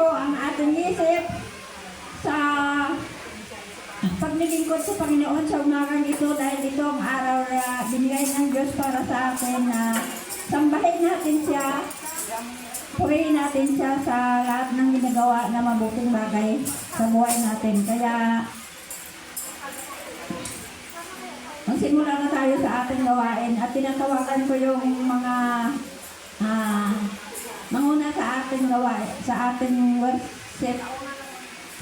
Ang ating isip sa paglilingkod sa Panginoon sa umagang ito dahil ito ang araw na binigay ng Diyos para sa atin na sambahin natin siya, purihin natin siya sa lahat ng ginagawa na mabuting bagay sa buhay natin. Kaya magsimula na tayo sa ating gawain at tinatawagan ko yung mga manguna sa ating gawain, sa ating worship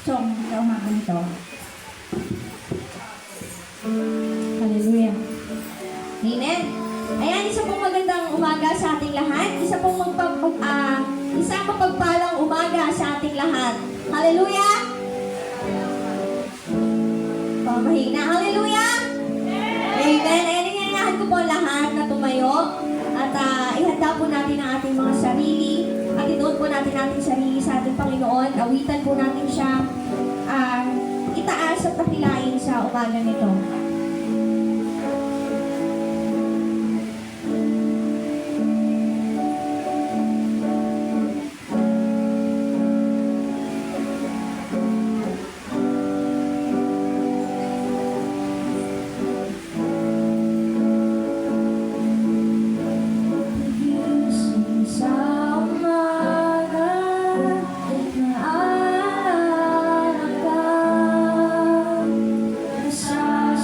song sa umagang ito. Hallelujah. Amen. Ayan, isa pong magandang umaga sa ating lahat. Isang mapagpalang umaga sa ating lahat. Hallelujah! Mahina. Hallelujah! Amen. Ayan, inanahan ko po lahat na tumayo at ihanda po natin ang ating mga sarili at ituon po natin ating sarili sa ating Panginoon. Awitan po natin siya itaas at pakilain sa umaga nito. Sa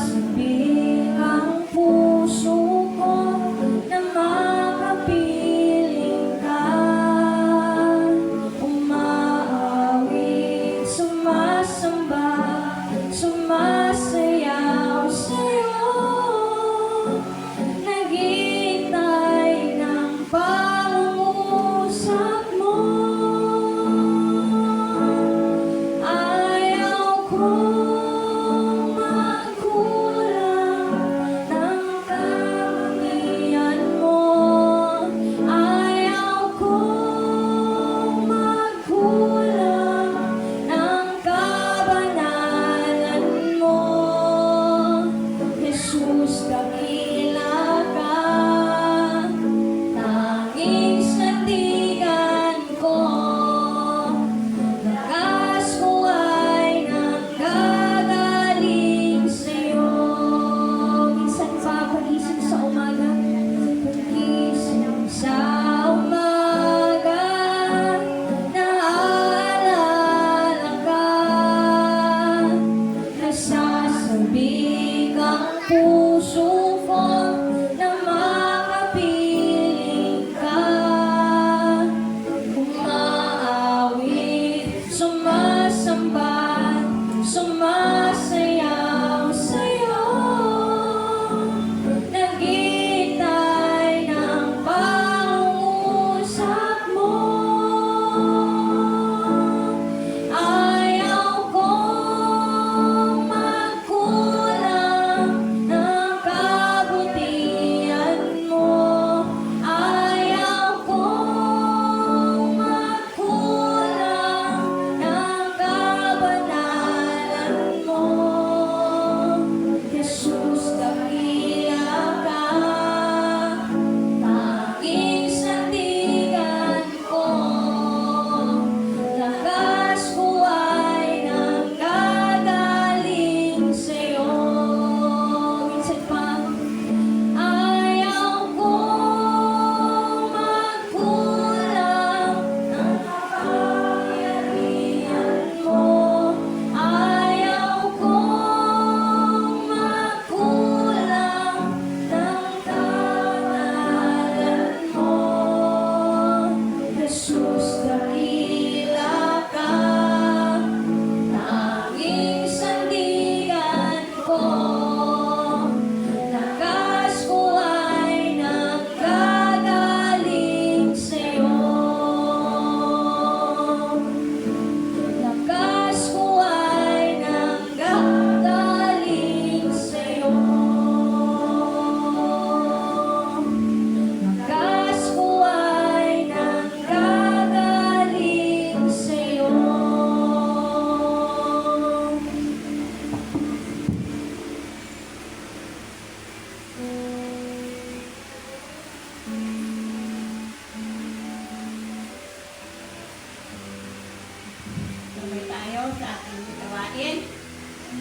Tuloy tayo sa ating gawain.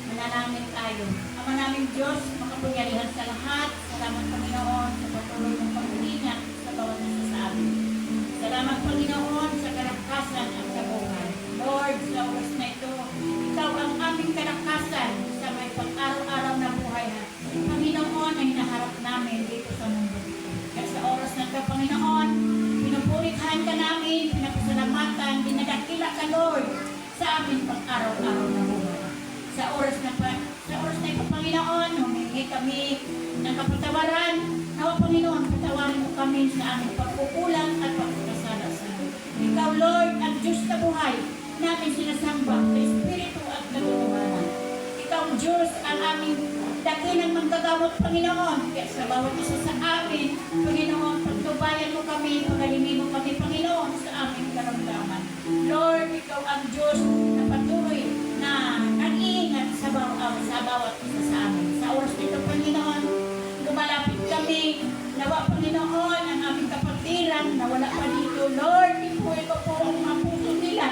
Manalangin tayo. Ama naming Diyos, makapangyarihan sa lahat. Salamat Panginoon sa patuloy ng pag-iingat sa bawat isa sa amin. Salamat Panginoon sa kalakasan at sa buhay. Lord, sa oras na ito, Ikaw ang aming kalakasan sa may pag-araw-araw na buhay. Panginoon, ang hinaharap namin dito sa mundo. Kaya sa oras na ito, Panginoon, pinupurihan ka namin, pinapasalamatan, dinadakila ka, Lord, sa aming pag-araw-araw na buhay. Sa oras na ito, Panginoon, humingi kami ng kapatawaran. Nawa, Panginoon, patawarin mo kami sa aming pagkukulang at pagkakasala sa iyo. Ikaw, Lord, ang Diyos na buhay, namin sinasamba sa Espiritu at katotohanan. Ikaw, Diyos, ang aming dakilang manggagamot, Panginoon. Kaya sa bawat isa sa amin, Panginoon, pagtubayan mo kami, pagalingin mo kami, Panginoon, sa aming karamdaman. Lord, Ikaw ang Diyos na patuloy na nag-iingat sa bawat isa sa amin. Sa oras nito, Panginoon, lumalapit kami. Nawa, Panginoon, ang aming kapatiran na wala pa dito. Lord, ipuwi ko po ang mga puso nila.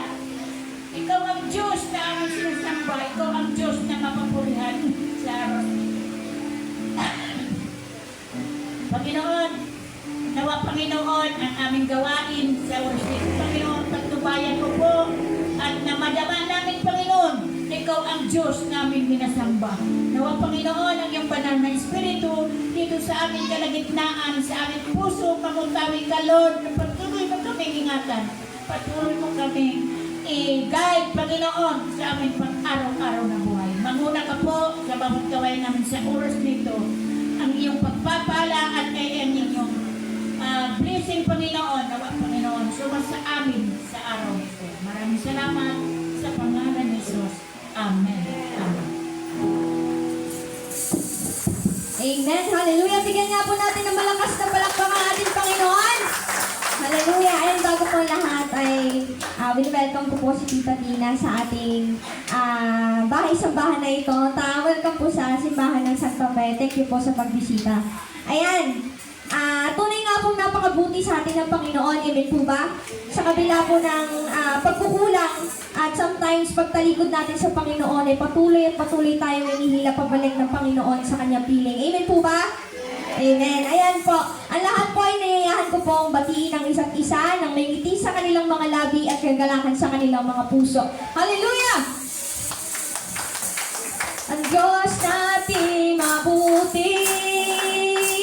Ikaw ang Diyos na aming sinasamba. Ikaw ang Diyos na mapapurihan sa oras nito. Panginoon, nawa, Panginoon, ang aming gawain sa oras nito. Panginoon, pagtubayan mo po at namadama namin, Panginoon, Ikaw ang Diyos namin minasamba. Nawa, Panginoon, ang iyong banal na Espiritu dito sa aming kalagitnaan, sa aming puso, pamutawi ka, Lord, na patuloy mo kaming ingatan. Patuloy mo kaming i-guide, Panginoon, sa aming pang-araw-araw na buhay. Manguna ka po sa bawat gawain namin sa oras nito. Ang iyong pagpapala at ang inyong blessing, Panginoon, nawa, Panginoon, sumas sa amin sa araw nito. Maraming salamat sa pangalan ni Jesus. Amen. Amen. Amen. Hallelujah. Bigyan nga po natin ng malakas na palakpakan ang ating Panginoon. Hallelujah. Ayun, bago po lahat ay welcome po po si Tita Tina sa ating bahay-sambahan na ito. Welcome po sa simbahan ng Santa Fe. Thank you po sa pagbisita. Ayan. Tunay nga pong napakabuti sa atin ng Panginoon. Amen po ba? Sa kabila po ng pagkukulang at sometimes pagtalikod natin sa Panginoon ay patuloy at patuloy tayong hinihila pabalik ng Panginoon sa kanyang piling. Amen po ba? Amen. Ayan po. Ang lahat po ay nayayahan ko pong batiin ang isa't isa ng may ngiti sa kanilang mga labi at kagalakan sa kanilang mga puso. Hallelujah! Ang Diyos natin mabuti,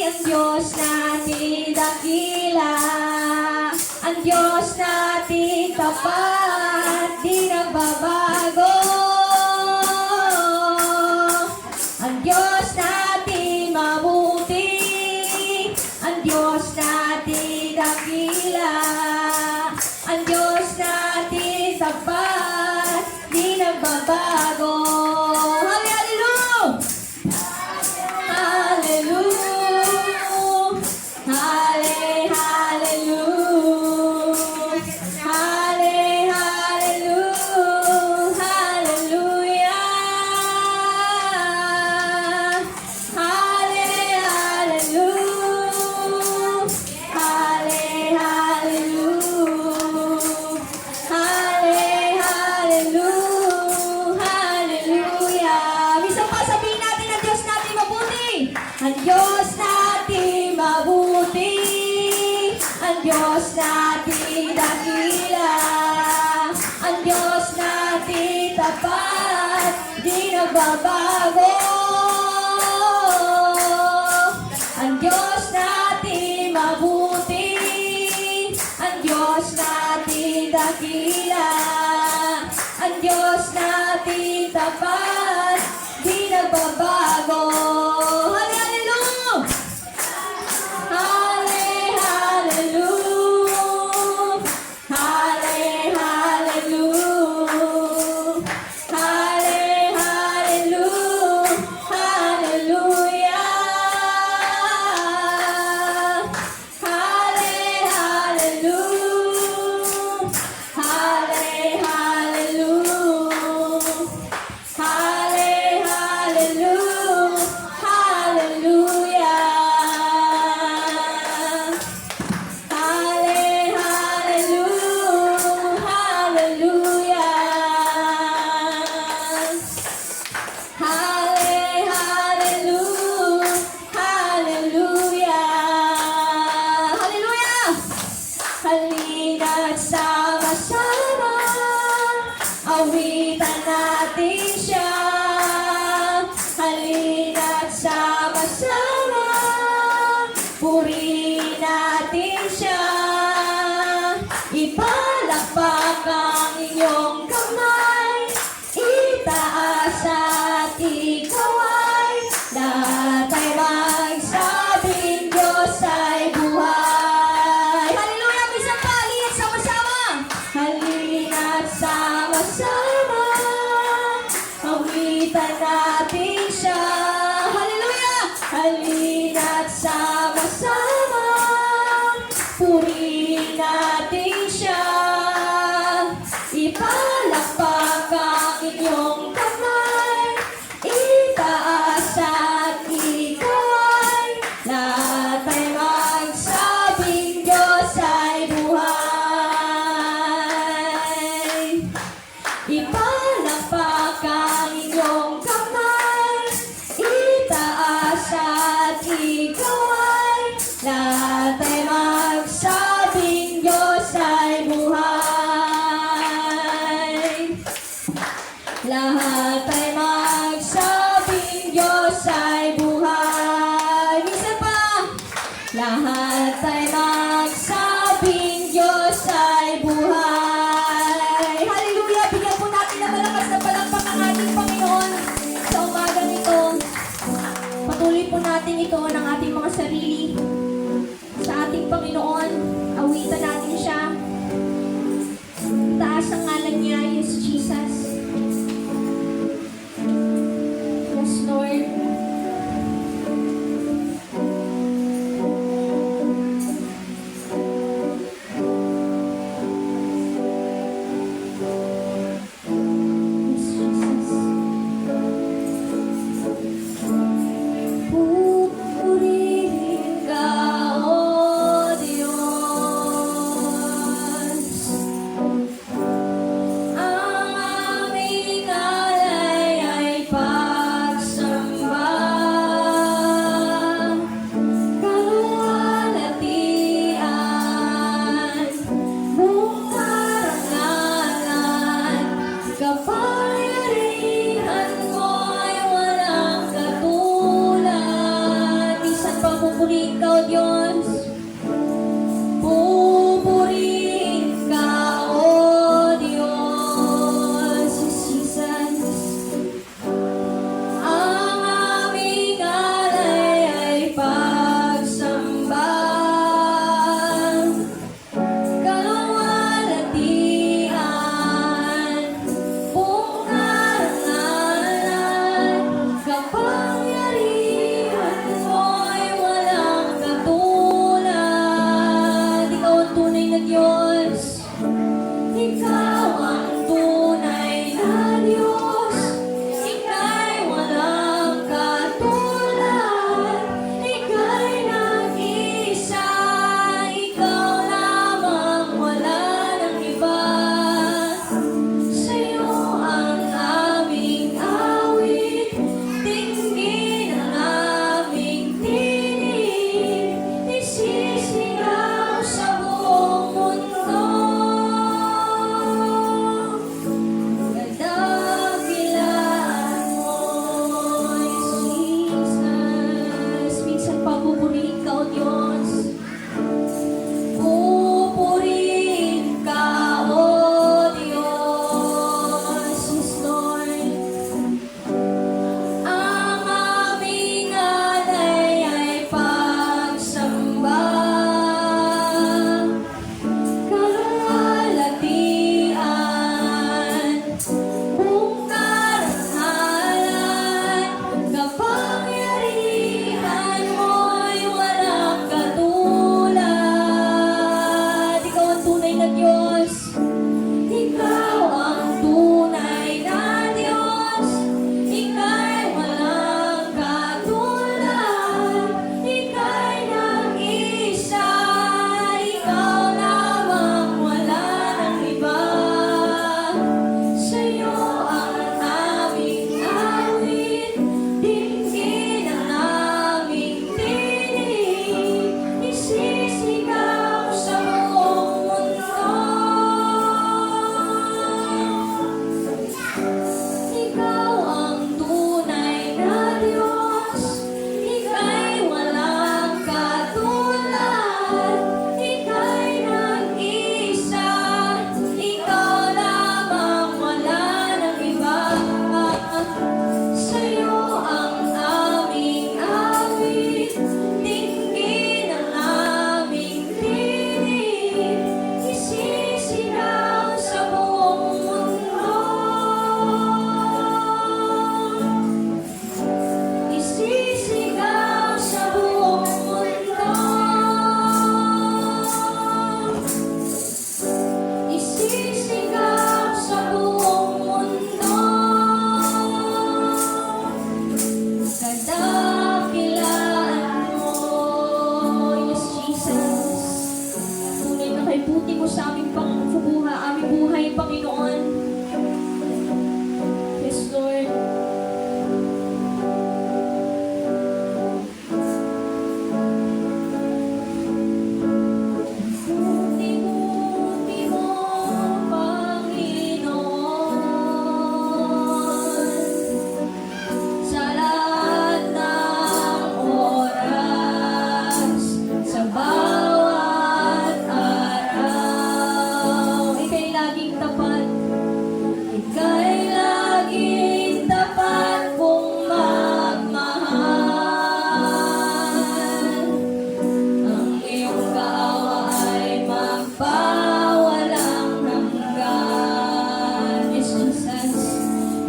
ang Diyos natin dakila, ang Diyos natin tapat, di nagbabago. Ang Diyos natin mabuti, ang Diyos natin dakila, ang Diyos natin tapat, di nagbabago. Ang Diyos natin mabuti, ang Diyos natin dakila, ang Diyos natin tapat, di nagbabago. Ang Diyos natin mabuti, ang Diyos natin dakila, ang Diyos natin tapat, di nagbabago. Hallelujah. awitan natin siya. Halina't sama-sama, purihin natin siya. Ipalakpak ang inyong kamay, itaas at ikaway. Lahat ay magsabing Diyos ay buhay. Hallelujah! Minsan pa, halina't sama-sama. Halina't sama-sama, awitan natin siya. Hallelujah! Halina't sama-sama, purihin natin siya. Ipalakpak ang inyong kamay, itaas at ikaway. Lahat ay magsabing Diyos ay buhay. Ipalakpak ang inyong kamay, itaas at ikaway. Lahat ay magsabing Diyos ay buhay. Lahat ay magsabing Diyos ay buhay. Minsan pa. Lahat ay magsabing Diyos ay buhay. Hallelujah! Bigyan po natin ng malakas na palakpak ang ating Panginoon sa umagang ito. Patuloy po natin ito ng ating mga sarili sa ating Panginoon. Awitan natin siya. Taas ang ngalan niya, yes, Jesus. Yes, Lord. Yes, Jesus. Purihin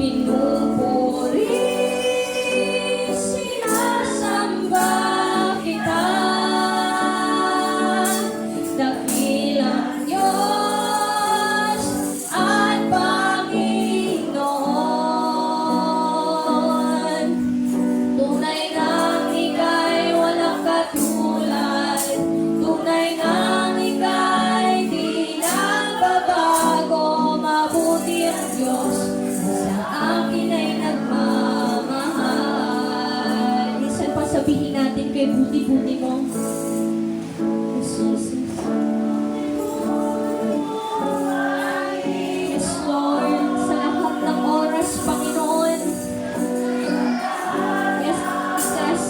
pinupuri, sinasamba kita, dakilang Diyos at Panginoon. Tunay ngang ika'y walang katulad, tunay ngang ika'y di nagbabago. Mabuti ang Diyos sa akin ay nagmamahal. Minsan pa sabihin natin kay buti-buti mo, Jesus. Yes, Lord, sa lahat ng oras, Panginoon. Yes, Jesus.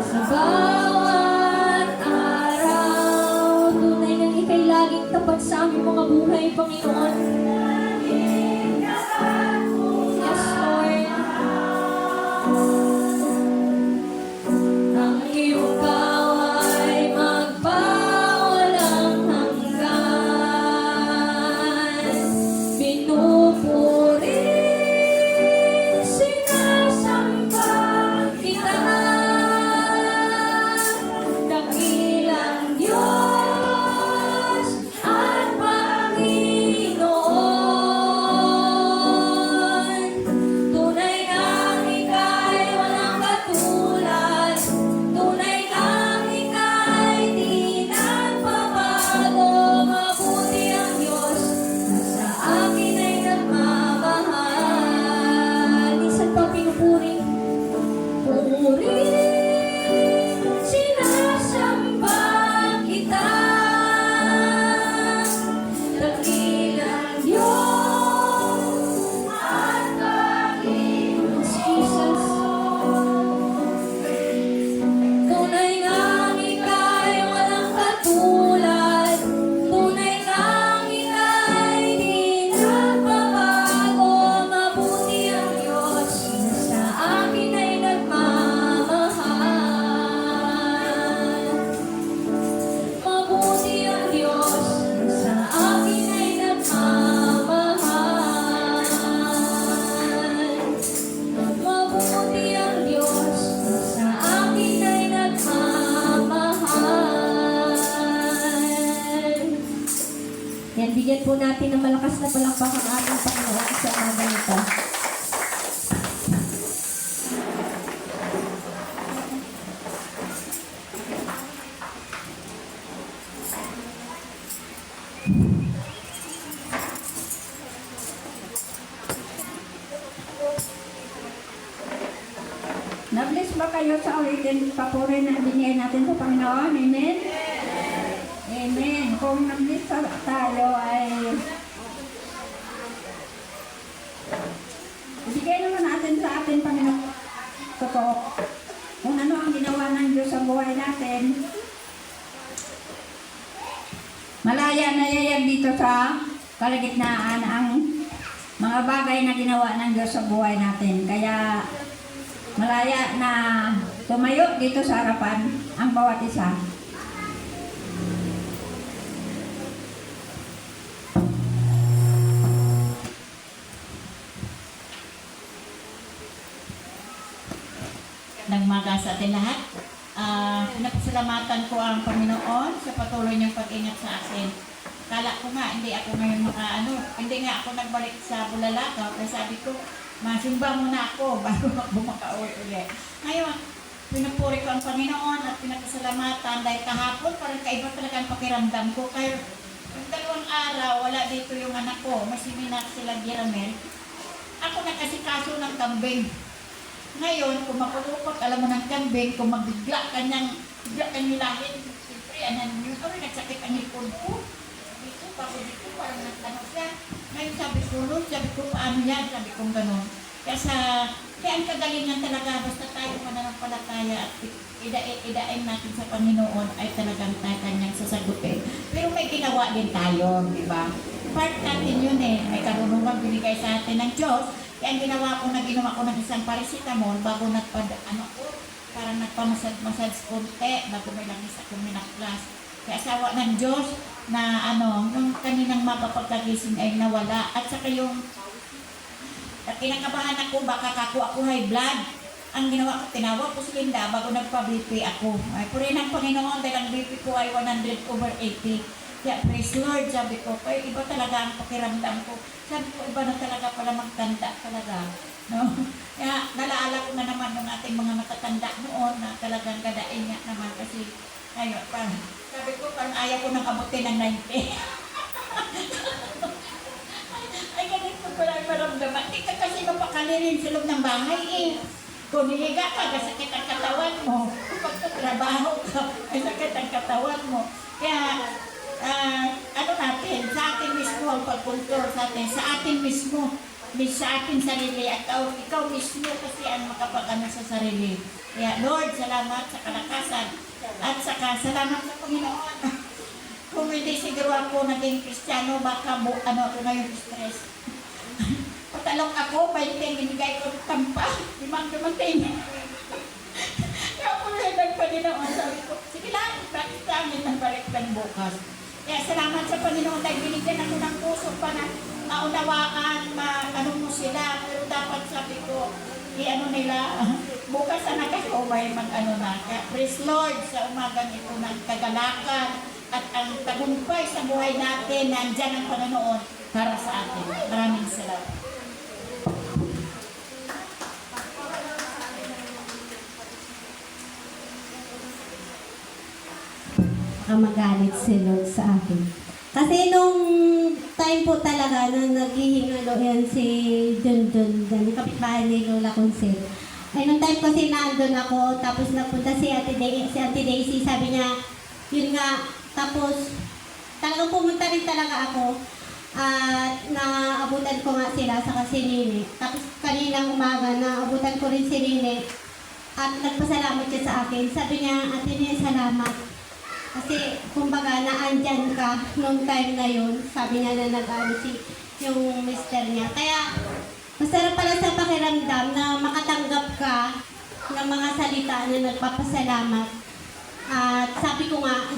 Sa bawat araw, tunay nang ika'y laging tapat sa aming mga buhay, Panginoon. Yes, Lord. Ang iyong kaway magpawalang hanggan. Pinupuri, sinasamba kita, dakilang Diyos at Panginoon. Tunay ngang ika'y walang katulad, tunay ngang ika'y di nagbabago. Mabuti ang Diyos na sa akin ay nagmamahal. Minsan pa pinupuri, puri, sinasamba kita, dakilang Diyos at Panginoon. Jesus. Tunay ngang ika'y walang katulad, tunay ngang ika'y di nagbabago. Mabuti ang Diyos na sa akin ay nagmamahal. Mabuti ang Diyos na sa akin ay nagmamahal. Mabuti ang Diyos na sa akin ay nagmamahal. Yan, bigyan po natin ng malakas na palakpak ang ating Panginoon sa umaga nito. Na-bless ba kayo sa ulitin papuri na binigay natin sa Panginoon? Amen? Amen. Kung na-bless tayo ay ibigay naman natin sa atin, Panginoon, totoo. Kung ano ang ginawa ng Diyos sa buhay natin. Malaya na yayag dito sa kalagitnaan ang mga bagay na ginawa ng Diyos sa buhay natin. Kaya malaya na tumayo dito sa harapan ang bawat isa. Nagmaga sa atin lahat. Pinapasalamatan ko ang Panginoon sa patuloy niyang pag-ingat sa akin. Kala ko nga, hindi ako ngayon hindi nga ako nagbalik sa Bulalakaw. Kaya sabi ko, masimba muna ako bago makauwi ulit. Ngayon, pinupuri ko ang Panginoon at pinapasalamatan dahil kahapon parang kaiba talaga ang pakiramdam ko. Kaya yung 2 araw, wala dito yung anak ko. May seminar sila Giramel. Ako nakasikaso ng kambing. Ngayon, kung makulupot, alam mo ng kambing, kung magbigla kanyang hilahin, siyempre, nagsakit ang likod ko. Dito, dito, parang nagtanong siya. Ngayon sabi ko, paano yan? Sabi ko gano'n. Kaya ang kagalingan talaga, basta tayo mananampalataya at idain natin sa Panginoon ay talagang tayo kanyang sasagutin. Pero may ginawa din tayo, di ba? Part natin yun eh. May karunungan binigay sa atin ng Diyos. Kaya ang ginawa ko ng isang paracetamol bago parang nagpamasad konti, bago may langis akong minaklas. Kaya asawa ng Diyos na nung kaninang mapapagkagising ay nawala. At saka yung kinakabahan ako, baka kakuha ko high blood. Ang ginawa ko, tinawag ko si Linda bago nagpa-BP ako. Ay, puri ng Panginoon dahil ang BP ko ay 100/80. Kaya praise Lord, sabi ko, kaya iba talaga ang pakiramdam ko. Sabi ko, iba na talaga pala magtanda talaga. No? Kaya nalaala ko na naman ng ating mga matatanda noon na talagang gadain niya naman kasi ayun, parang, sabi ko, parang ayaw ko nang abutin ng 90. Ay, ganito pala ang maramdaman. Hindi ka kasi mapakalirin sa loob ng bahay eh. Kung hihiga ka, kasakit ang katawan mo. Kung pagtatrabaho ka, ay sakit ang katawan mo. Kaya, natin, sa atin mismo ang pagkontrol sa atin, sa atin mismo, sa ating sarili, at ikaw mismo kasi ang makapag-ano sa sarili. Kaya, Lord, salamat sa kalakasan. At saka, salamat sa Panginoon. Kung hindi siguro ako naging Kristiyano, baka ako ngayon stress. Patalok ako, 20, binigay ko ng tampa, 5 dumating. Kaya ako rin nagpaninoon, sabi ko, sige lang, bakit sa amin ng balik-tan bukas. Kaya salamat sa Panginoon dahil binigyan ako ng puso pa na maunawaan, mo sila. Pero dapat sabi ko, nila, bukas na nagkakaway na. Kaya praise Lord sa umagang ito ng kagalakan at ang tagumpay sa buhay natin, nandyan ang Panginoon para sa atin. Maraming salamat. Magalit si Lord sa akin. Kasi nung time po talaga na naghihingalo yan si Dundun, kapitbahay ni Lola Conceal. Ay nung time kasi naandun ako, tapos napunta si Ate Daisy, sabi niya, yun nga, tapos talagang pumunta rin talaga ako at naabutan ko nga sila sa si Nene. Tapos kaninang umaga naabutan ko rin si Nene at nagpasalamat siya sa akin. Sabi niya, Ate Nene, salamat. Kasi, kumbaga, naandyan ka nung time na yun. Sabi niya na nag-ano yung mister niya. Kaya, masarap pala sa pakiramdam na makatanggap ka ng mga salita na nagpapasalamat. At sabi ko nga,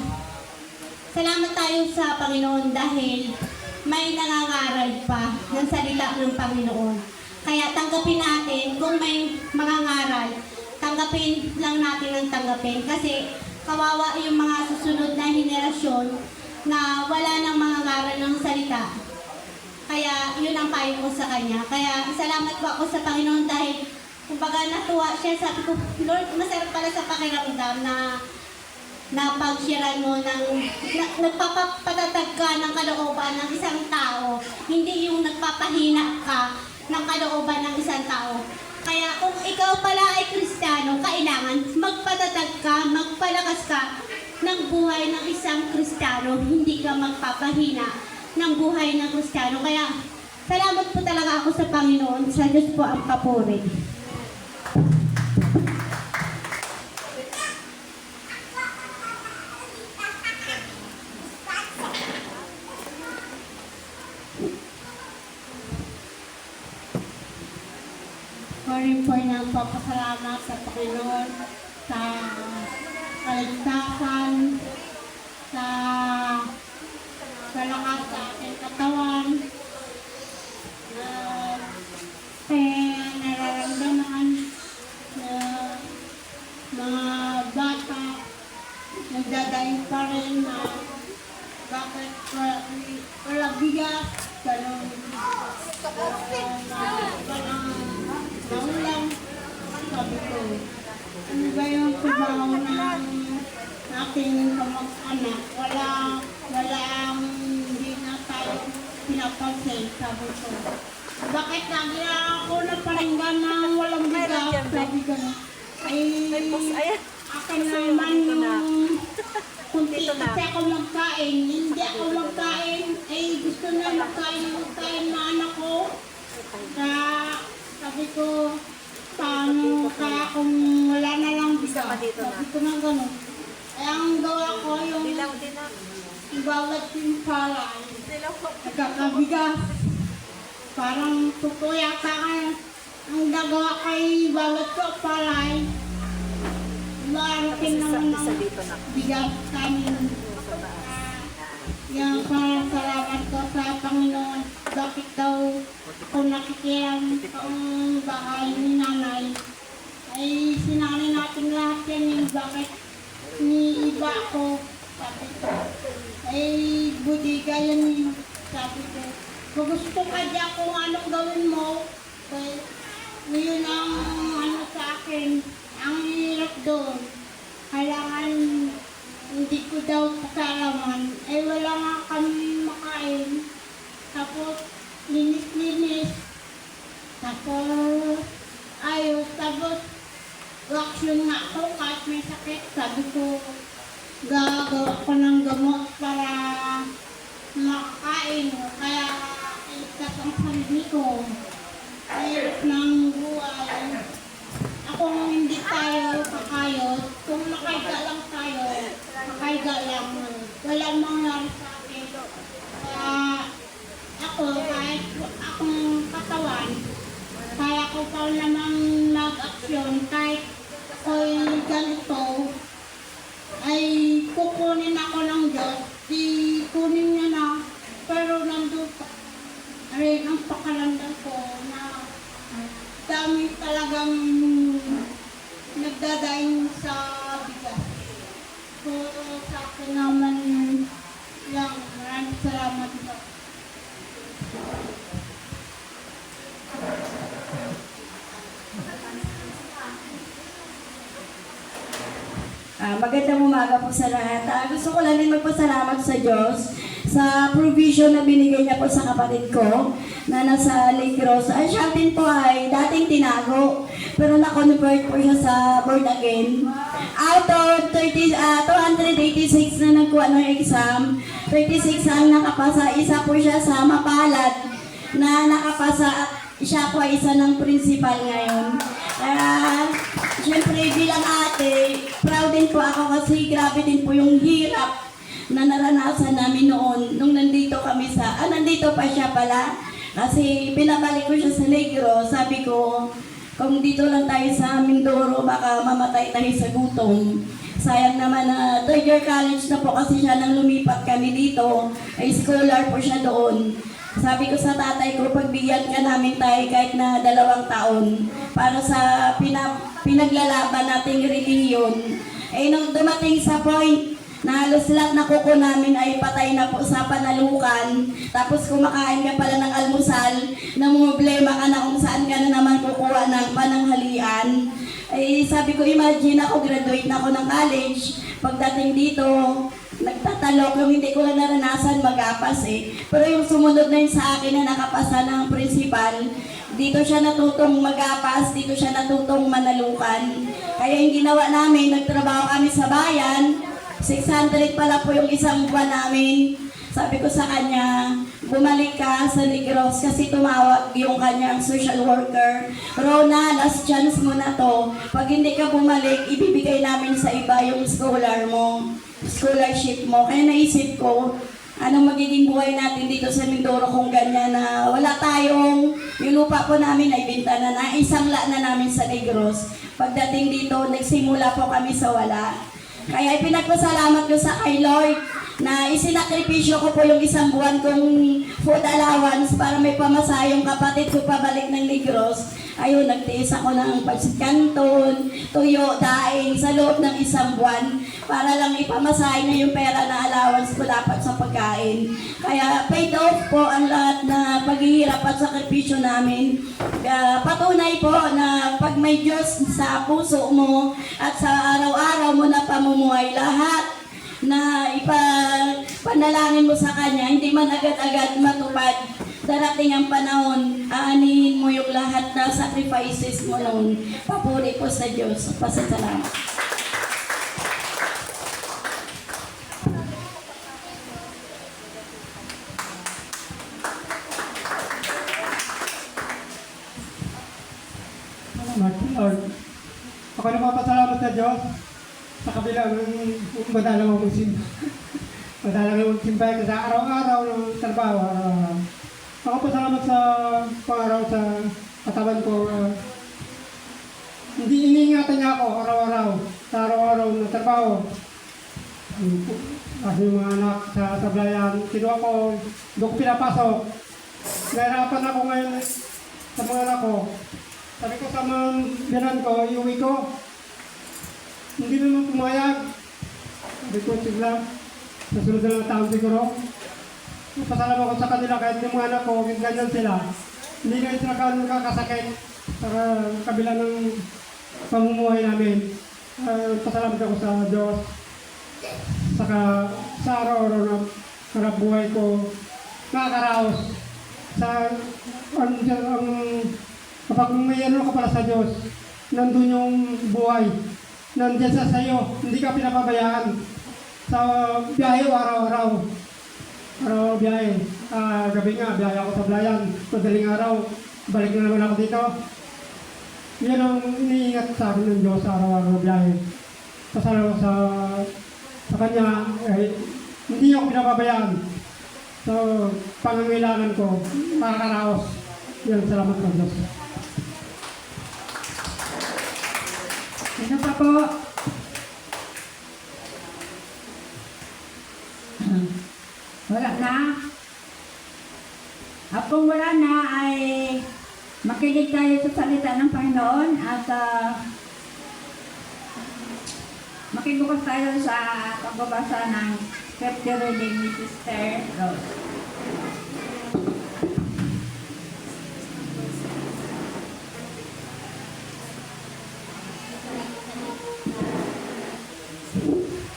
salamat tayo sa Panginoon dahil may nangangaral pa ng salita ng Panginoon. Kaya tanggapin natin, kung may mangangaral, tanggapin lang natin ang tanggapin. Kasi, kawawa yung mga susunod na henerasyon na wala nang mga ngaral ng salita. Kaya yun ang payo ko sa kanya. Kaya salamat po ako sa Panginoon dahil kumbaga natuwa siya. Sabi ko, Lord, masarap pala sa pakiramdam na pag-sharean mo nagpapatatag ka ng kalooban ng isang tao. Hindi yung nagpapahina ka ng kalooban ng isang tao. Kaya kung ikaw pala ay Kristiyano, kailangan magpatatag ka, magpalakas ka ng buhay ng isang Kristiyano. Hindi ka magpapahina ng buhay ng Kristiyano. Kaya salamat po talaga ako sa Panginoon. Sa Diyos po ang papuri. Rin po ng papasalamat sa Panginoon sa kaligtasan, sa lakas sa aking katawan, nararamdaman na mga bata nagdadaing pa rin na bakit wala bigas, walang naulang. Sabi ko, ano ba yung trabaho ng aking kamag-anak? Walang hindi na tayo pinapansin. Sabi ko, bakit lagi ako naparinggan ng walang bigas? Sabi ko, akin naman yung kunti kasi ako magkain. Hindi ako magkain. Gusto na magkain na anak ko. Sabi ko, paano kaya kung wala na lang bigas? Sabi ko na gano'n. Kaya ang gawa ko yung ibalat yung palay. Nagkakabigas. Parang tutuya ka ang nagawa kay balat ko palay. Marating naman ng bigas kanin. Yung salamat ko sa Panginoon. Bakit daw kung nakikiram ang bahay ni nanay, ay sinanay natin lahat yan yung bakit ni iba ko. Sabi ko, ay budiga yan yung sabi ko. Kung gusto ka dyan kung anong gawin mo, ay, yun ang ano sa akin, ang hirap doon. Kailangan hindi ko daw kasalaman. Eh wala nga kami makain. Tapos linis-linis. Tapos ayos. Tapos reaction nga ako kahit may sakit. Sabi ko gagawa ko ng gamot para makakain. Kaya itas ang sarili ko. Hirap ng buhay. Kung hindi tayo kakayot, kung nakaiga lang tayo, nakaiga lang, walang mangyari sa akin. Kaya ako, kahit akong katawan, kaya ko pa naman mag-aksyon, kahit ako'y ganito, ay kukunin ako ng Diyos, di kunin niya na, pero nandun pa rin ang pakaramdam ko na dami talagang nagdadaing sa bigas. So, sa akin naman lang, maraming salamat po. Magandang umaga po sa lahat. Gusto ko lang din magpasalamat sa Diyos sa provision na binigay niya po sa kapatid ko na nasa Lake Rose. Siya din po ay dating tinago, pero na-convert po siya sa born again. Out of 286 na nagkuha ng exam, 36 ang nakapasa. Isa po siya sa mapalad na nakapasa at siya po ay isa ng principal ngayon. Siyempre bilang ate, proud din po ako kasi grabe din po yung hirap na naranasan namin noon nung nandito kami nandito pa siya pala. Kasi pinabalik ko siya sa Negro, sabi ko, kung dito lang tayo sa Mindoro, baka mamatay tayo sa gutom. Sayang naman na third year college na po kasi siya nang lumipat kami dito, ay scholar po siya doon. Sabi ko sa tatay ko, pagbigyan ka namin tayo kahit na 2 taon para sa pinaglalaban nating relihiyon. Eh nung dumating sa point na halos lahat na kuko namin ay patay na po sa panalukan, tapos kumakain ka pala ng almusal, namumblema ka na kung saan ka na naman kukuha ng pananghalian. Eh sabi ko, imagine ako, graduate na ako ng college, pagdating dito, nagtatalok, yung hindi ko lang naranasan magapas eh. Pero yung sumunod na yun sa akin na nakapasa ng principal, dito siya natutong magapas, dito siya natutong manalukan. Kaya yung ginawa namin, nagtrabaho kami sa bayan, 600 pala po yung isang buwan namin. Sabi ko sa kanya, bumalik ka sa Negros kasi tumawag yung kanyang social worker. Rona, last chance mo na to. Pag hindi ka bumalik, ibibigay namin sa iba yung scholarship mo. Kaya naisip ko, anong magiging buhay natin dito sa Mindoro kung ganyan na wala tayong, yung lupa po namin ay binta na isangla na namin sa Negros. Pagdating dito, nagsimula po kami sa wala. Kaya ipinagpasalamat ko sa kay Lord na isinakripisyo ko po yung isang buwan kong food allowance para may pamasahe yung kapatid ko pabalik ng Negros. Ayun, nagtiis ako ng pansit canton, tuyo, daing sa loob ng isang buwan para lang ipamasahe niya yung pera na allowance ko dapat sa pagkain. Kaya paid off po ang lahat na paghihirap at sakripisyo namin. Patunay po na pag may Diyos sa puso mo at sa araw-araw mo na pamumuhay, lahat na ipanalangin mo sa Kanya, hindi man agad-agad matupad. Darating ang panahon, aanihin mo yung lahat na sacrifices mo noon. Papuri po sa Diyos. Pasasalamat. Lord, ako napapasalamat sa Diyos sa kabila ng madalang akong simba. Madalang akong simba sa araw-araw ng trabaho. Ako pasalamat sa pangaraw sa katawan ko. Hindi iniingatan niya ako araw-araw sa araw-araw ng trabaho. Kasi yung mga anak sa sablayan, kinuha ko, doon ko pinapasok. Nahirapan ako ngayon sa mga anak ko. Sabi ko sa mga binan ko, iuwi ko. Hindi naman pumayag. Sabi ko, sigla, sa sunod na lang taon siguro. Pasalamat ko sa kanila kahit yung mga anak ko, ganyan sila. Hindi na sila nakakasakit sa kabila ng pamumuhay namin. Pasalamat ako sa Diyos. Saka sa araw-araw na harap buhay ko, nakakaraos. Kapag may ano ka para sa Diyos, nandun yung buhay. Nandiyan sa sayo, hindi ka pinapabayaan. Sa biyahe araw-araw. Araw biyahe. Gabi nga, biyahe ako sa Blayan. Madaling araw, balik na naman ako dito. Yan ang iniingat sa akin ng Diyos sa araw-araw biyahe. Pasalamat sa Kanya, hindi ako pinapabayaan. So, pangangailangan ko, makakaraos. Yan, salamat ng Diyos. Sino pa po? Wala na? At kung wala na ay makinig tayo sa salita ng Panginoon at makibukas tayo sa pagbabasa ng scripture reading ni Sister Rose.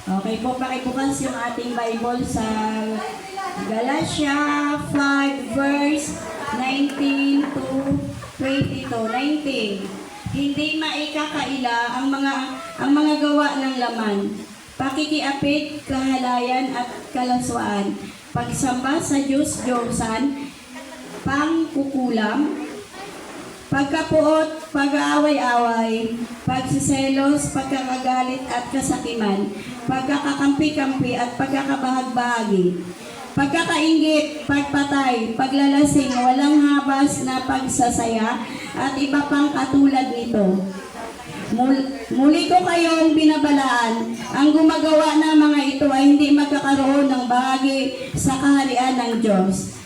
Okay po, pakibukas yung ating Bible sa Galatia 5 verse 19 to 22. 19. Hindi maikakaila ang mga gawa ng laman, pakikiapit, kahalayan at kalaswaan, pagsamba sa Diyos-Diyosan, pangkukulam, pagkapuot, pag-aaway-away, pagsiselos, pagkakagalit at kasakiman, pagkakakampi-kampi at pagkakabahag-bahagi, pagkakainggit, pagpatay, paglalasing, walang habas na pagsasaya, at iba pang katulad nito. Muli ko kayong binabalaan, ang gumagawa ng mga ito ay hindi magkakaroon ng bahagi sa kaharian ng Diyos.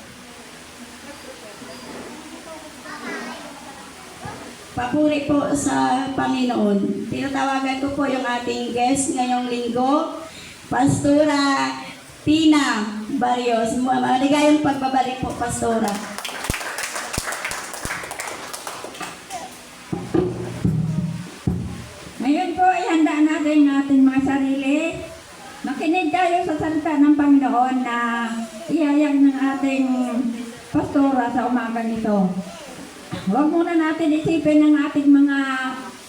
Papuri po sa Panginoon. Tinatawagan ko po yung ating guest ngayong linggo, Pastora Tina Barrios. Maligayang pagbabalik po, Pastora. Ngayon po ay handaan natin ating mga sarili. Makinig tayo sa salita ng Panginoon na ihayag ng ating pastora sa umagang ito. Huwag muna natin isipin ang ating mga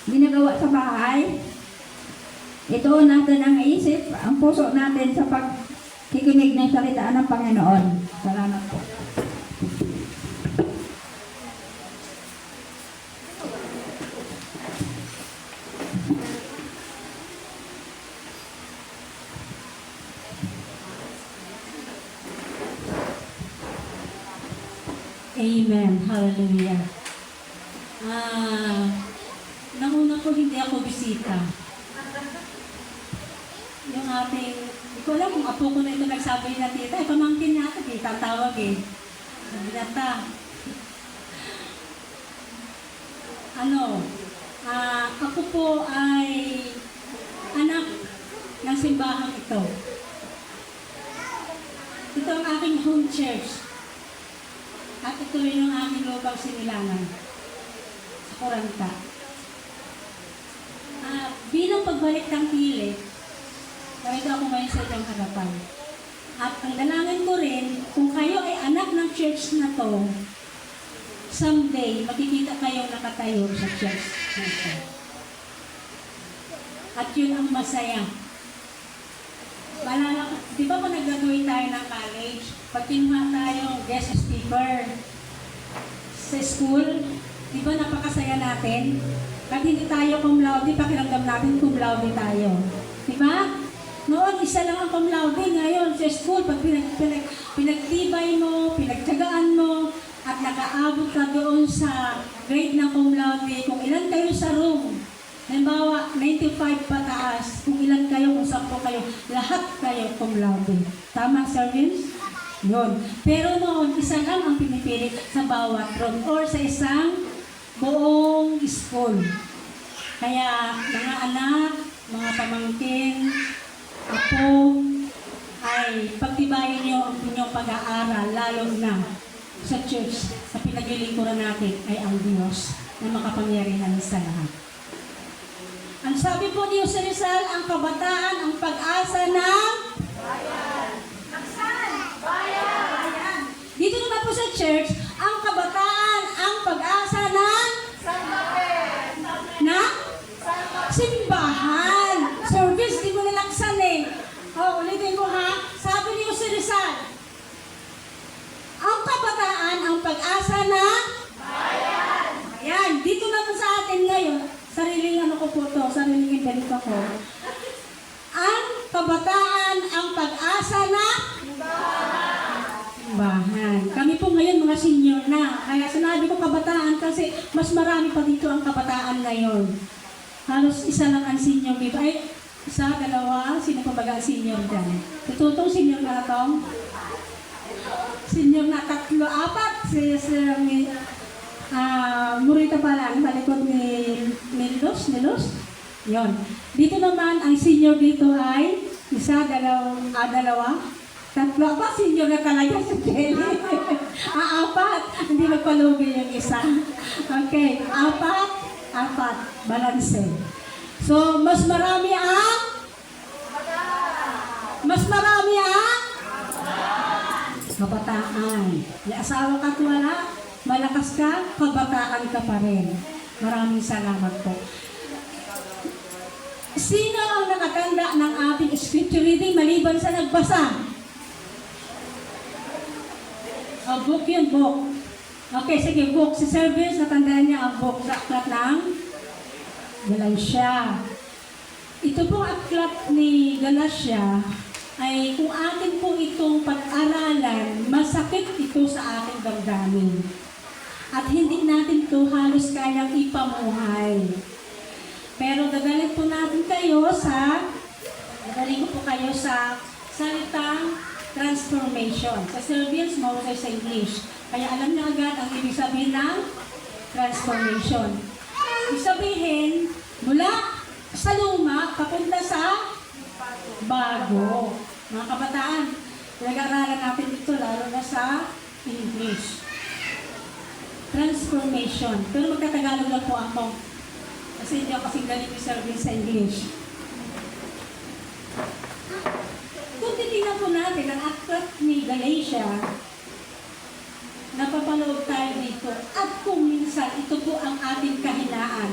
ginagawa sa bahay. Ito natin ang isip, ang puso natin sa pagkikinig ng salita ng Panginoon. Salamat po. Amen. Hallelujah. Nauna ko hindi ako bisita. Yung ating, hindi ko alam kung apo ko na ito nagsabi na tita, pamangkin niya ito, tatawag eh. Sabi na ta. Ako po ay anak ng simbahan ito. Ito ang aking home church. At ito yung aking lubang sinilangan sa Kuranta. Bilang pagbalik ng pilit, narito ako ngayon sa inyong harapan. At ang dalangin ko rin, kung kayo ay anak ng church na to, someday, makikita kayong nakatayo sa church na ito. At yun ang masaya. Malala ko, di ba kung nag-graduate tayo ng college, pag kinuha tayong guest speaker sa school, di ba napakasaya natin? Kahit hindi tayo cum laude, pakiramdam natin cum laude tayo. Di ba? Noon, isa lang ang cum laude. Ngayon, sa school, pag pinagtibay mo, pinagtyagaan mo, at nakaabot ka doon sa grade ng cum laude, kung ilan kayo sa room, Halimbawa, 95 pataas. Kung ilan kayo, kung 10 kayo, lahat kayo cum laude. Tama, Sir Vince? Yun. Pero noon, isa lang ang pinipili sa bawat room or sa isang buong school. Kaya, mga anak, mga pamangkin, apo, ay pagtibayin niyo ang inyong pag-aaral, lalo na sa church, sa pinaglilingkuran natin ay ang Diyos na makapangyarihan sa lahat. Ang sabi po ni Jose Rizal, ang kabataan, ang pag-asa ng bayan. Bayan. Dito naman po sa church, ang kabataan, ang pag-asa ng simbahan. Service, di mo nilaksan eh. Ulitin ko ha. Sabi ni Jose Rizal, ang kabataan, ang pag-asa na bayan. Ayan, dito naman sa atin ngayon, sariling ano ko po to, sariling invento ko. Ang kabataan, ang pag-asa na simbahan. Kami po ngayon mga senior na. Kaya sinabi ko kabataan kasi mas marami pa dito ang kabataan ngayon. Halos isa lang ang senior dito. Ay, isa, dalawa, sino pa baga ang senior dyan? Tututong senior na natong? Senior na 3, 4. Si Murita pala, malikod ni Nilos. Yun. Dito naman, ang senior dito ay isa, dalawa, 3. Ba, senior na talaga si Kelly. 4. Hindi magpalugi yung isa. Okay, 4. Balanse. So, mas marami ang kabataan. May asawa ka at wala, malakas ka, kabataan ka pa rin. Maraming salamat po. Sino ang nakatanda ng ating scripture reading maliban sa nagbasa? Book yun, book. Okay, sige, book. Si Service, natandaan niya ang book sa aklat ng Galatia. Ito pong aklat ni Galatia ay kung atin po itong pag-aralan, masakit ito sa ating damdamin. At hindi natin ito halos kayang ipamuhay. Pero dadalhin po natin kayo dadalhin ko po kayo sa salitang transformation. Sa Serbians, mausay sa English. Kaya alam niyo agad ang ibig sabihin ng transformation. Ibig sabihin, mula sa luma, papunta sa bago. Mga kabataan, pinag-aaralan natin ito lalo na sa English. Transformation. Pero magkatagalog lang po ako. Kasi hindi ako kasing galing yung service sa English. Kung titignan po natin ang aklat ni Galatia, napapanood tayo dito. At kung minsan, ito po ang ating kahinaan.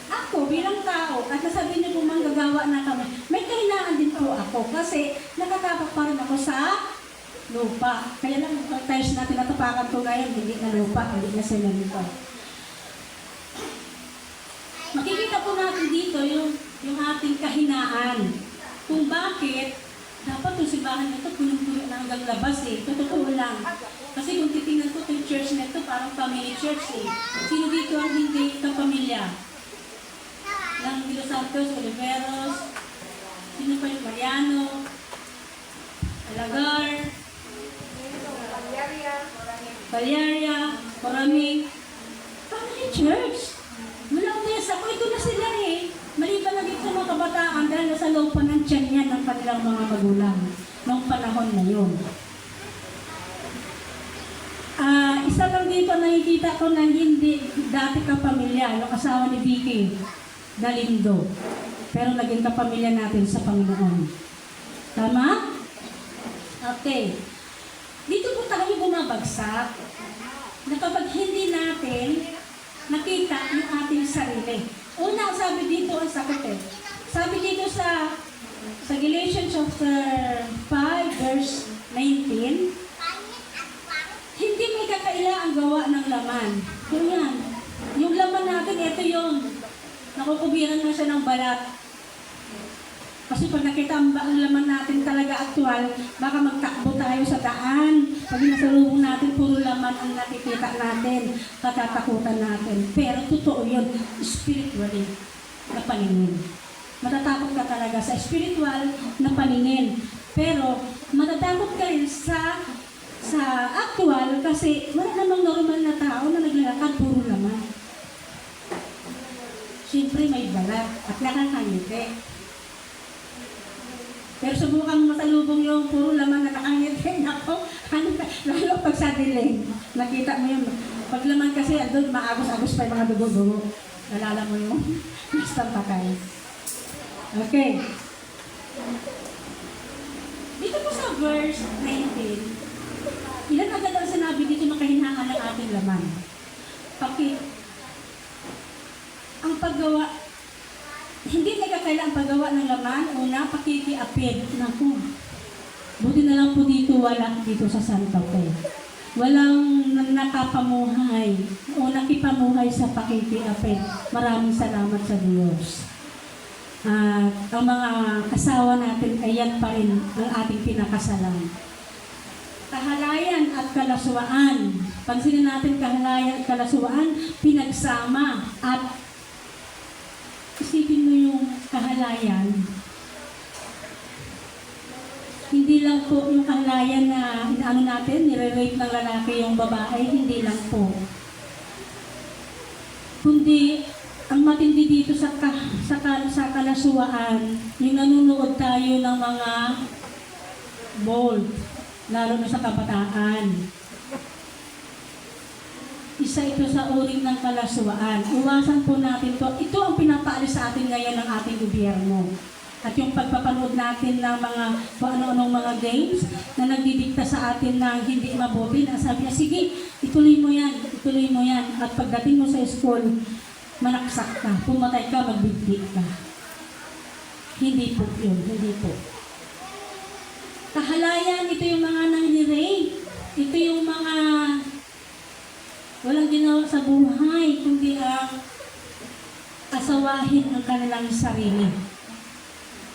Ako bilang tao, at nasabihin niyo kung manggagawa na kami, may kahinaan din po ako kasi nakatapak pa rin ako sa lupa. Kaya lang, tiles natin natapakan ko ngayon, hindi na lupa, hindi na semento. Makikita po natin dito yung ating kahinaan. Kung bakit, dapat yung simbahan nito punong-puno na hanggang labas eh. Totoo lang. Kasi kung titingnan ko itong church na ito, parang family church eh. Sino dito ang hindi kapamilya? Lang De Los Santos, Oliveros, sino pa yung Mariano, Alagar, Palyaria, Coraming. Family church. Mula umayas ako, ito na sila eh. Maliban na dito sa mga kabataan dahil nasa loob pa ng tiyan yan ng kanilang mga magulang noong panahon na yun. Isa lang dito nakikita ko na hindi dati kapamilya, yung asawa ni Vicky Galindo. Pero naging kapamilya natin sa Panginoon. Tama? Okay. Dito po tayo bumabagsak na kapag hindi natin nakita yung ating sarili. Una, sabi dito ang sakit eh. Sabi dito sa Galatians chapter 5 verse 19, hindi may kakaila ang gawa ng laman. Kung yan, yung laman natin, ito yun. Nakukubiran na siya ng balat. Kasi pag nakita ang laman natin talaga aktual, baka magtakbo tayo sa daan. Pag nasalubong natin, puro laman ang nakikita natin, katatakutan natin. Pero totoo yun, spiritually. na paningin. Matatakot ka talaga sa spiritual na paningin. Pero matatakot ka rin sa actual kasi wala namang normal na tao na naglalakad puro laman. Siyempre may balat at nakakangiti. Pero subukan mo masalubong yung puro laman na nakangiti. Ako, lalo pag sa dilim. Nakita mo yung pag laman kasi andun maagos-agos pa yung mga dugo-dugo. Nalala mo yung basta patay. Okay. Dito po sa verse 19, ilan agad ang sinabi dito na kahinaan ng ating laman? Ang paggawa, hindi nagkakaila ang paggawa ng laman, una, pakikiapid. Naku, buti na lang po dito, wala dito sa Santa Fe. Walang nakapamuhay o nakipamuhay sa pakikiapid. Maraming salamat sa Diyos. At ang mga asawa natin ay yan pa rin ang ating pinakasalan. Kahalayan at kalaswaan. Pansinin natin kahalayan at kalaswaan, pinagsama. At isipin mo yung kahalayan. Hindi lang po yung kahalayan na inaano natin, nire-rape ng lalaki yung babae, hindi lang po. Kundi ang matindi dito sa kalaswaan, yung nanunood tayo ng mga bold, lalo na sa kabataan. Isa ito sa uring ng kalaswaan. Iwasan po natin to. Ito ang pinapaalis sa atin ngayon ng ating gobyerno. At yung pagpapanood natin ng mga kung ano-anong mga games na nagdidikta sa atin na hindi mabuti, na sabi niya, sige, ituloy mo yan, ituloy mo yan. At pagdating mo sa school, manaksak ka, pumatay ka, magbigti ka. Hindi po yun, hindi po. Kahalayan, ito yung mga nang-rape. Ito yung mga walang ginawa sa buhay, kundi asawahin ang kanilang sarili.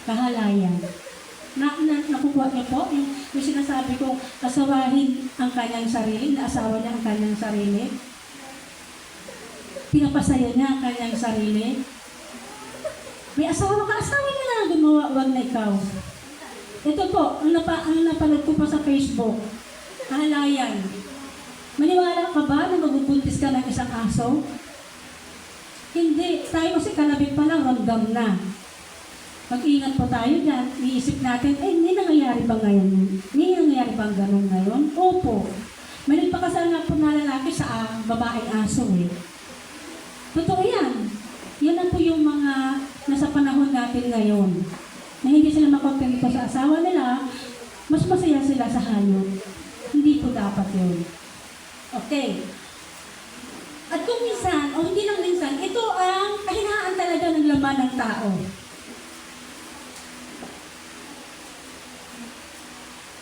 Kahalayan. Nakukuha niyo po yung sinasabi ko, asawahin ang kanyang sarili, na asawa niya ang kanyang sarili. Pinapasaya niya ang kanyang sarili. May asawa ka, asawa niya na gumawa, wag na ikaw. Ito po, ang napanood ko pa sa Facebook, kahalayan. Maniwala ka ba na magbubuntis ka ng isang aso? Hindi. Tayo kasi kalabit pa lang, ramdam na. Mag-ingat po tayo dyan. Iisip natin, hindi nangyayari ba ngayon? Hindi nangyayari ba ganun ngayon? Opo. May nagpakasal nga po na lalaki sa babaeng aso eh. Totoo yan. Yan na po yung mga nasa panahon natin ngayon. Na hindi sila makontento sa asawa nila, mas masaya sila sa hayop. Hindi po dapat yun. Okay. At kung minsan, o hindi lang minsan, ito ang kahinaan talaga ng laman ng tao.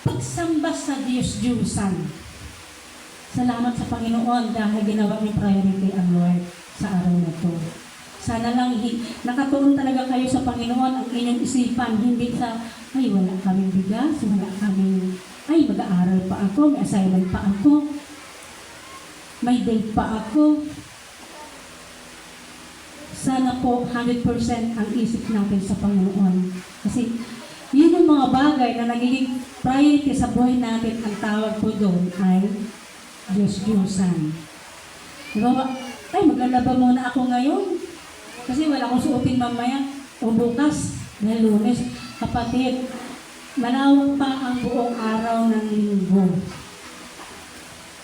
Pagsamba sa Diyos-Diyusan. Salamat sa Panginoon dahil ginawa niyo priority ang Lord sa araw na ito. Sana lang nakatuon talaga kayo sa Panginoon ang inyong isipan, hindi sa, ay wala kaming bigas, wala kaming, ay mag-aaral pa ako, may assignment pa ako, may date pa ako. Sana po 100% ang isip natin sa Panginoon. Kasi yun yung mga bagay na nagiging priority sa buhay natin, ang tawag po doon ay Diyos-Diyusan. Diba? Ay, maglalaba muna ako ngayon. Kasi wala akong suotin mamaya o bukas na Lunes. Kapatid, malawak pa ang buong araw ng linggo.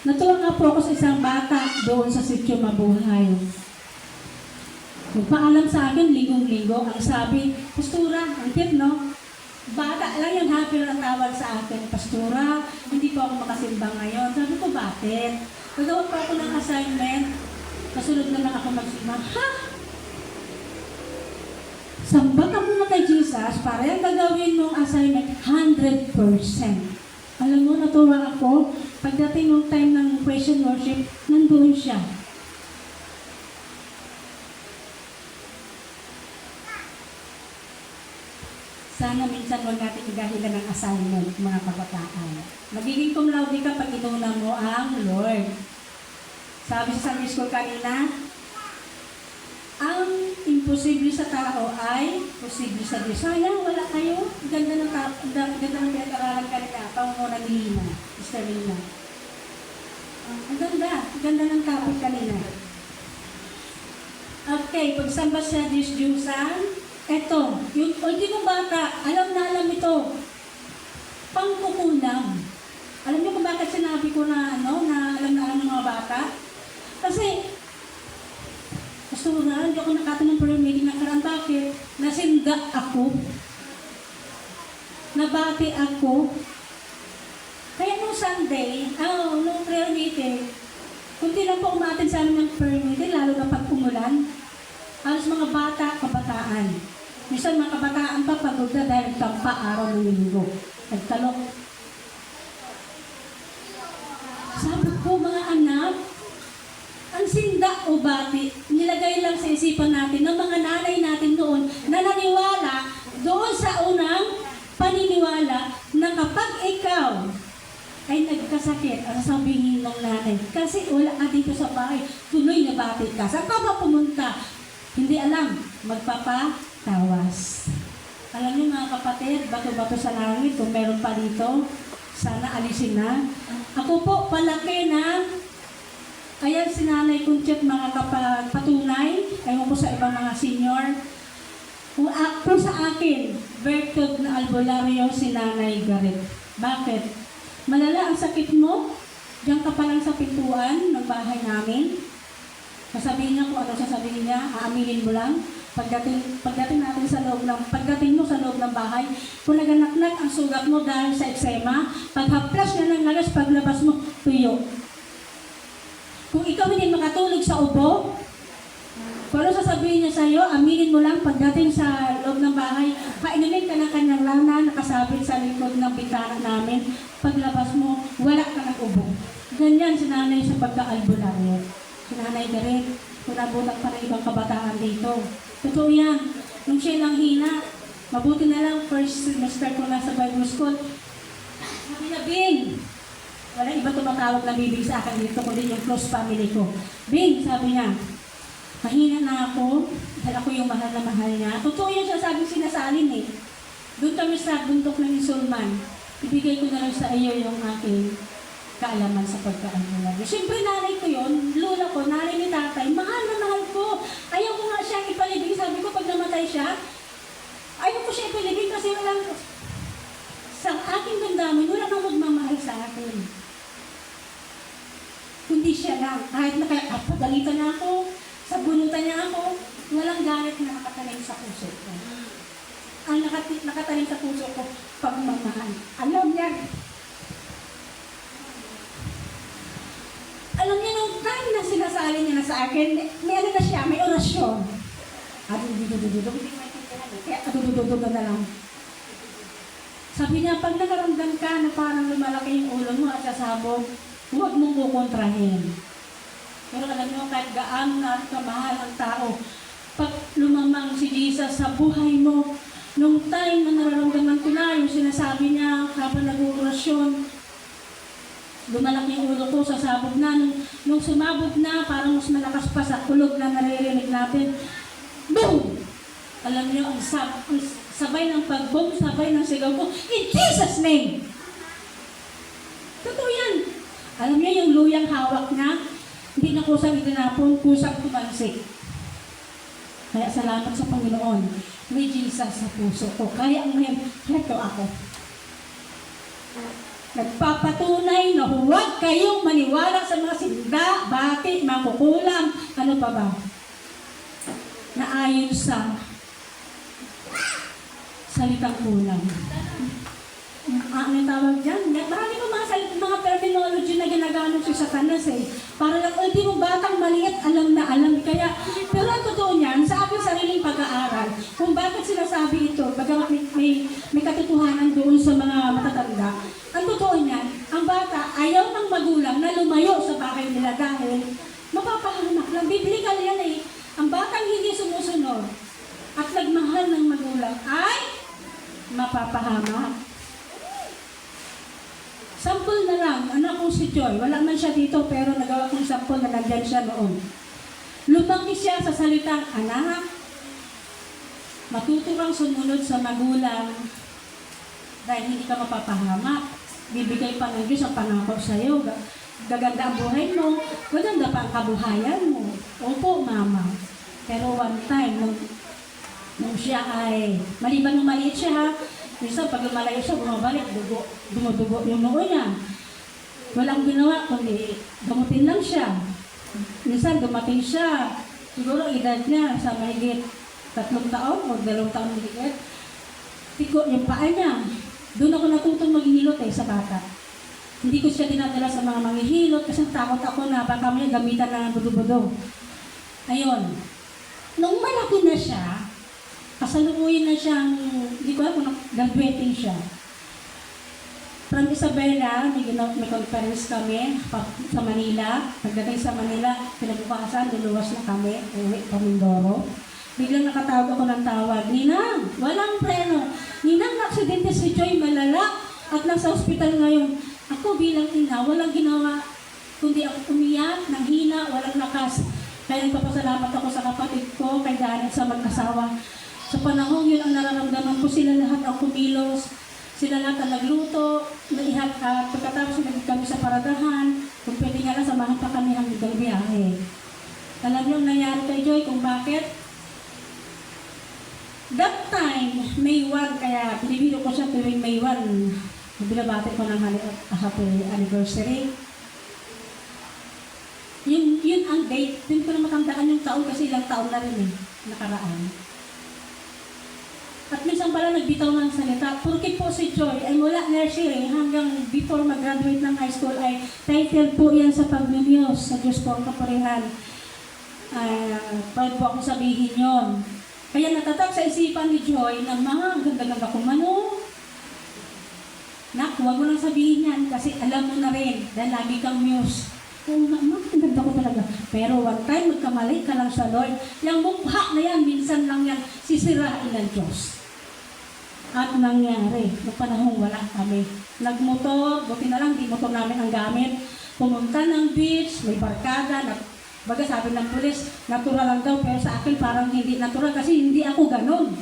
Natuwa nga po ako sa isang bata doon sa Sitio Mabuhay. Nagpaalam sa akin, lingong-linggo. Ang sabi, Pastora, ang cute, no? Bata lang yung happy na tawag sa akin, Pastora, hindi po ako makasimba ngayon. Sabi ko, bakit? Nagawa pa ako ng assignment. Kasunod na lang ako magsimba. Ha? Samba ka muna kay Jesus para yung gagawin mong assignment 100%. Alam mo, natuwa ako. Pagdating ng time ng question worship, nandun siya. Sana minsan huwag natin igahilan ng assignment, mga kabataan. Magiging cum laude ka pag inuna mo ang Lord. Sabi sa Sunday School kanina, ang imposible sa tao ay posible sa Diyos. Sayang, wala kayo. Ganda ng ganda ng pinag-aralan kanina. Pangunguna ni Lina, Mr. Lina. Ang ganda ng topic kanina. Okay, pagsamba sa Diyos-Diyusan, eto, yung ultimo bata, alam na alam ito, pangkukulam. Alam niyo kung bakit sinabi ko na alam na alam ng mga bata? Kasi, gusto na, hindi ako nakatanong prayer meeting nakaraan. Bakit? Nasinda ako. Nabati ako. Kaya nung Sunday, nung prayer meeting, kunti lang po umatin sa amin ng prayer meeting, lalo na pag umulan. Halos mga bata, kabataan. Minsan mga kabataan pa pagod na dahil tampa araw ng linggo. Nagtalok. Sabi ko, mga anak, ang sinda o bati, nilagay lang sa isipan natin ng mga nanay natin doon na naniwala doon sa unang paniniwala na kapag ikaw ay nagkasakit, ang sabihin ng nanay, kasi wala ka dito sa bahay, tuloy na bati ka. Saan ka ba pumunta? Hindi alam, magpapatawas. Alam niyo mga kapatid, bato-bato sa langit, kung meron pa dito, sana alisin na. Ako po, palaki na, ayan si Nanay Kunchit, mga patunay, ewan ko sa ibang mga senior. Kung sa akin, Bertod na albularyo si Nanay Garit. Bakit? Malala ang sakit mo, diyan ka pa lang sa pintuan ng bahay namin. Sasabihin niya kung ano sasabihin niya, aaminin mo lang. Pagdating natin sa loob ng, pagdating mo sa loob ng bahay, kung naganaknak ang sugat mo dahil sa eksema, paghaplas niya ng lagas, paglabas mo, tuyo. Kung ikaw hindi makatulog sa ubo, kung ano sasabihin niya sa iyo, aminin mo lang pagdating sa loob ng bahay, painumin ka ng kanyang lana, nakasabit sa likod ng bintana namin, paglabas mo, wala ka ng ubo. Ganyan si Nanay sa pagka-albularyo. Si Nanay Garet, kung nabutak pa ng ibang kabataan dito. Totoo yan. Nung siya lang hina, mabuti na lang, first semester ko na sa Bible School, sabi na, Bing, wala iba tumatawag na bibig sa akin dito, kundi yung close family ko. Bing, sabi niya, mahina na ako, dahil ako yung mahal na mahal niya. Totoo yan siya, sabi sinasalin eh. Doon kami sa bundok ng Isulman, ibigay ko na lang sa iyo yung aking kaalaman sa pagkaanulan. Siyempre, nanay ko yun, lula ko, nanay ni tatay, mahal na mahal ko. Ayaw ko nga siyang ipalibig. Sabi ko, pag namatay siya, ayaw ko siya ipalibig kasi walang, sa aking damdamin, wala kang magmamahal sa akin. Kundi siya lang. Kahit pagalitan na ako, sabunutan niya ako, walang galit na nakatanim sa puso ko. Ang nakatanim sa puso ko, pagmamahal. Alam niya, alam niya, nung time na sinasali niya na sa akin, may ano na siya, may orasyon. Adudududududu, hindi maintindihan eh, kaya adududududu na lang. Sabi niya, pag nakaramdam ka na parang lumalaki yung ulo mo at sasabog, huwag mong kukontrahin. Pero alam niyo, kahit gaano na kamahal ang tao, pag lumamang si Jesus sa buhay mo, nung time na nararamdaman ko na, yung sinasabi niya habang nag-orasyon, lumalaki yung ulo ko, sasabog na. Nung sumabog na, parang mas malakas pa sa kulog na naririnig natin. Boom! Alam niyo, ang sabay ng pag-boom, sabay ng sigaw ko, in Jesus' name! Totoo yan! Alam niyo, yung luyang hawak na, hindi na kusang itinapon, kusang tumansik. Kaya salamat sa Panginoon. May Jesus sa puso ko. Kaya ngayon, heto ako. Nagpapatunay na huwag kayong maniwala sa mga sinda, bati, makukulam, ano pa ba? Na ayon sa salitang kulang. Ano tawag dyan? Marami ko mga terminology na ginagamit si Satanas eh. Para lang, ultimo batang maliit, alam na alam. Kaya, pero ang totoo niyan, sa aking sariling pag-aaral, kung bakit sinasabi ito, bagamat may katotohanan doon sa mga matatanda, ang totoo niyan, ang bata ayaw ng magulang na lumayo sa bahay nila dahil mapapahamak lang. Biblical yan eh. Ang batang hindi sumusunod at nagmahal ng magulang ay mapapahamak. Sample na lang, anak ko si Joy. Wala man siya dito pero nagawa kong sample na nandyan siya noon. Lumaki siya sa salitang anak. Matuto kang sumunod sa magulang dahil hindi ka mapapahamak. Bibigay pa ng Diyos ang pangako sa iyo. Gaganda ang buhay mo, maganda pa ang kabuhayan mo. Opo, mama. Pero one time, nung siya ay, maliban nung maliit siya ha, minsan pag lumalayo siya, bumabalik, dumudugo yung noo niya. Walang ginawa, kundi gamutin lang siya. Minsan dumating siya, siguro edad niya sa mahigit 3 taon o 2 taon mahigit. Tiko yung paa niya. Doon ako natutong maghihilot sa bata. Hindi ko siya dinadala sa mga manghihilot kasi takot ako na baka may gamitan na ng budo-budo. Ayun. Nung malaki na siya, kasalukuyan na siyang, hindi ko alam kung graduating siya. From Isabela, may conference kami sa Manila. Pagdating sa Manila, pinabukasan, luluwas na kami, uwi pa Mindoro. Biglang nakatawag ako ng tawag, Ninang, walang preno. Ninang, na-aksidente si Joy malala at nasa ospital ngayon. Ako bilang ina, walang ginawa, kundi ako umiyak, nanghina, walang lakas. Kaya nagpapasalamat ako sa kapatid ko, kay Danet sa mag-asawa. Sa panahon yun ang nararamdaman ko, sila lahat ang kumilos, sila lahat ang nagluto, naihat at pagkatapos naging kami sa paradahan, kung pwede nga lang samahan pa kami hanggang biyahe. Alam niyo ang nangyari kay Joy kung bakit? That time, May 1, kaya binibiro ko siya tuwing May 1. Binabati ko ng happy anniversary. Yun ang date. Hindi ko na matandaan yung taon kasi ilang taon na rin nakaraan. At minsan pala nagbitaw ng salita. Porque po si Joy ay mula nursery hanggang before mag-graduate ng high school ay title po yan sa pag-news sa Diyos po ang kaparihan. Proud po ako sabihin yon. Kaya natatak sa isipan ni Joy na ang ganda-ganda kong Nak, huwag mo lang sabihin yan kasi alam mo na rin dahil lagi kang muse. Oo nga, ang ganda ko talaga. Pero one time, magkamali ka lang sa Lord. Yung mukha na yan, minsan lang yan, sisirain ng Diyos. At nangyari, noong panahon wala kami. Nagmotor, buti na lang, di motor namin ang gamit. Pumunta ng beach, may barkada, baga sabi ng pulis, natural lang daw, pero sa akin parang hindi natural kasi hindi ako ganun.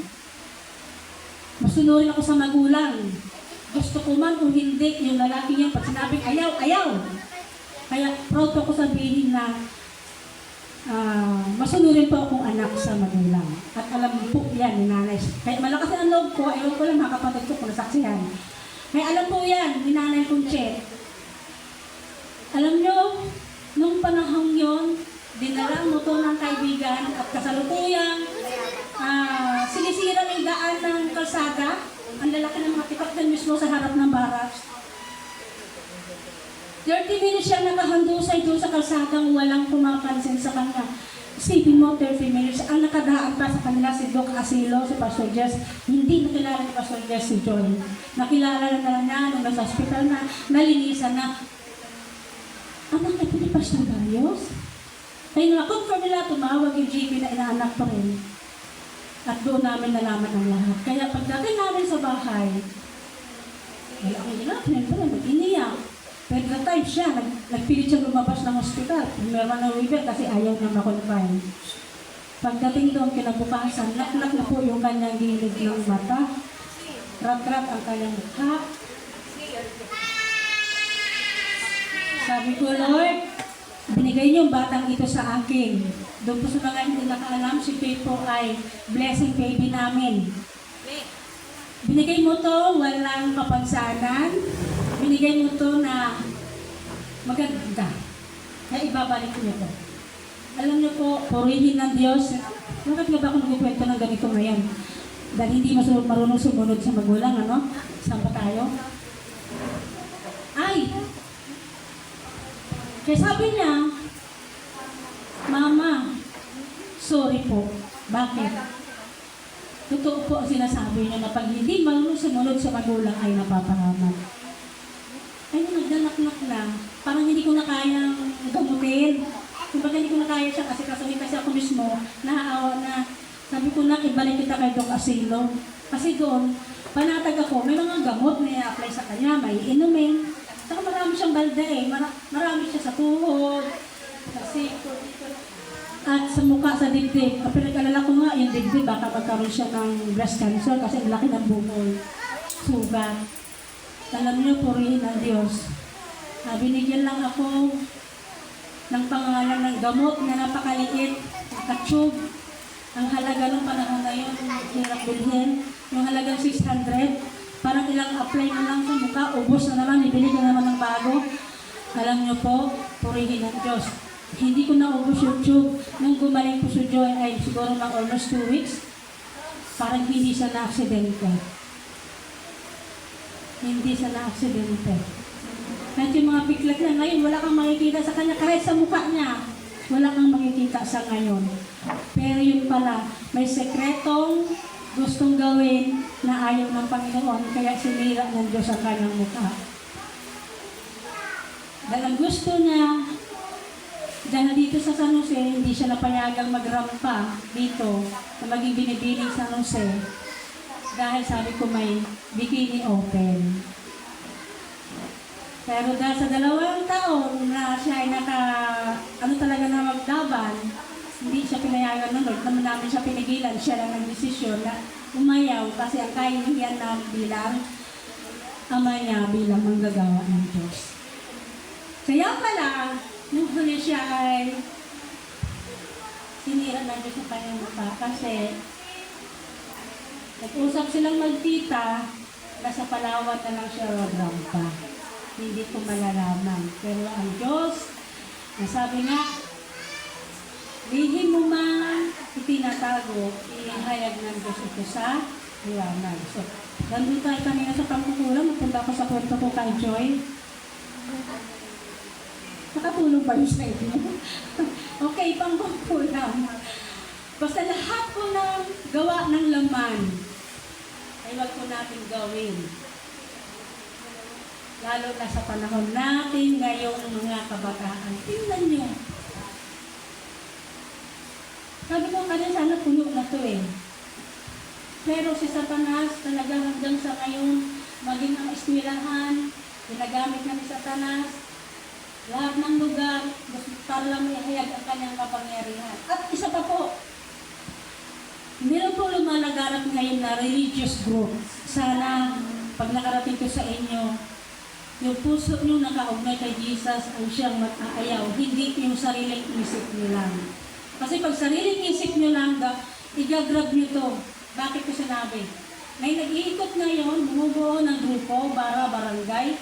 Masunurin ako sa magulang. Gusto ko man o hindi, yung lalaki niya, pag sinabing ayaw, ayaw. Kaya proud ko sabihin na masunurin po akong anak sa magulang. At alam po yan ni nanay. Kaya malakas ang loob ko, ewan ko lang mga kapatid ko kung nasaksihan. Kaya alam po yan ni nanay kong Chet. Alam nyo, nung panahon yon, dinala ang motor ng kaibigan at kasalukuyang sinisira ng daan ng kalsada. Ang lalaki ng mga tipak din mismo sa harap ng barracks. 30 minutes siya nakahandusay doon sa kalsadang walang pumapansin sa kanya. Isipin mo, 30 minutes. Ang nakadaan pa sa kanila si Doc Asilo, si Pastor Jess. Hindi nakilala ni Pastor Jess si Joy. Nakilala na lang niya nung nasa hospital na, nalinisan na. Anak ito ni Pastor Barrios? Kaya na-confirm nila, tumawag yung GP na inaanak pa rin. At doon namin nalaman ang lahat. Kaya pagdating namin sa bahay, ay ako nila, mag-iniyak. Pero that time siya, nagpilit siya lumabas ng hospital. Meron ng waiver kasi ayaw niya ma-confine. Pagdating doon, kinabukasan, naknak na po yung kanyang gilid ng mata. Rat-rat ang kanyang mukha. Sabi ko, Lord, binigay niyo yung batang ito sa akin. Doon po sa mga hindi nakaalam, si Pepo ay blessing baby namin. Binigay mo to, walang kapansanan. Binigay mo to na maganda. Kaya ibabalik niyo to. Alam niyo po, purihin ng Diyos. Bakit nga ba ako nagkukwento ng ganito ngayon? Dahil hindi marunong sumunod sa magulang, ano? Saan pa tayo? Ay! Kaya sabi niya, Mama, sorry po. Bakit? Totoo po ang sinasabi niya na pag hindi marunong sumunod sa magulang ay napapahamak. Ay, nagdanak-nak na. Parang hindi ko na kayang gamutin. Kumbaga hindi ko na kaya siya kasi ako mismo, naaawa na. Sabi ko na, ibalik kita kay Doc Asilo. Kasi doon, panatag ako, may mga gamot na i-apply sa kanya, may inumin. Saka marami siyang balda marami siya sa tuhod, sa siko, dito. At sa mukha, sa dibdib. Ang pinag-alala ko nga, yung dibdib, baka magkaroon siya ng breast cancer kasi ang laki ng bukol. Sugat. Alam niyo, purihin ang Diyos. Binigyan lang ako ng pangalan ng gamot na napakaliit, ka-tube. Ang halaga ng panahon na yun, hirap bilhin. Yung halagang 600, parang ilang apply na lang sa mukha, ubos na naman, ibili ko naman ng bago. Alam niyo po, purihin ang Diyos. Hindi ko naubos yung tube. Nung gumaling po si Joy ay siguro ng almost 2 weeks, parang hindi siya na-aksidente. Hindi siya na-aksidente. Kahit yung mga piklat niya ngayon, wala kang makikita sa kanya. Kahit sa mukha niya, wala kang makikita sa ngayon. Pero yun pala, may sekretong gustong gawin na ayaw ng Panginoon, kaya sinira ng Diyos ang kanyang mukha. Dahil ang gusto niya, dahil dito sa San Jose, hindi siya napayagang magrampa dito na maging binibining San Jose. Dahil sabi ko may bikini open. Pero dahil sa 2 taon na siya ay talaga na maglaban, hindi siya pinayagan nun. Naman namin siya pinigilan. Siya lang ang desisyon na umayaw kasi ang kahihiyan na bilang ama niya bilang manggagawa ng Diyos. Kaya pala, nung huli siya ay sinira na Diyos sa kanyang mukha kasi nag-usap silang magtita, nasa Palawan na lang siya rampa. Hindi ko malalaman. Pero ang Diyos, nasabi nga, lihim mo man itinatago, ihayag ng Diyos ito sa liwanag. So, nandun tayo kanina sa pangkukulang, magpunta ako sa kwento ko kay Joy. Nakatulong ba yun sa inyo? Okay, pangkukulang. Basta lahat po ng gawa ng laman, ay wag po natin gawin. Lalo na sa panahon natin ngayong mga kabataan. Tingnan nyo. Sabi ko kanina sana puno na to eh. Pero si Satanas talaga hanggang sa ngayon, maging ang eskwelahan, ginagamit na ni Satanas, lahat ng lugar, para lang ihayag ang kanyang kapangyarihan. At isa pa po, meron po lumalaganap ngayon na religious group. Sana, pag nakarating ko sa inyo, yung puso nyo nakaugnay kay Jesus ang siyang mag-aayaw, hindi yung sariling isip nyo lang. Kasi pag sariling isip nyo lang, igagrab nyo to. Bakit ko sinabi? May nag-iikot ngayon, bumubuo ng grupo, barangay.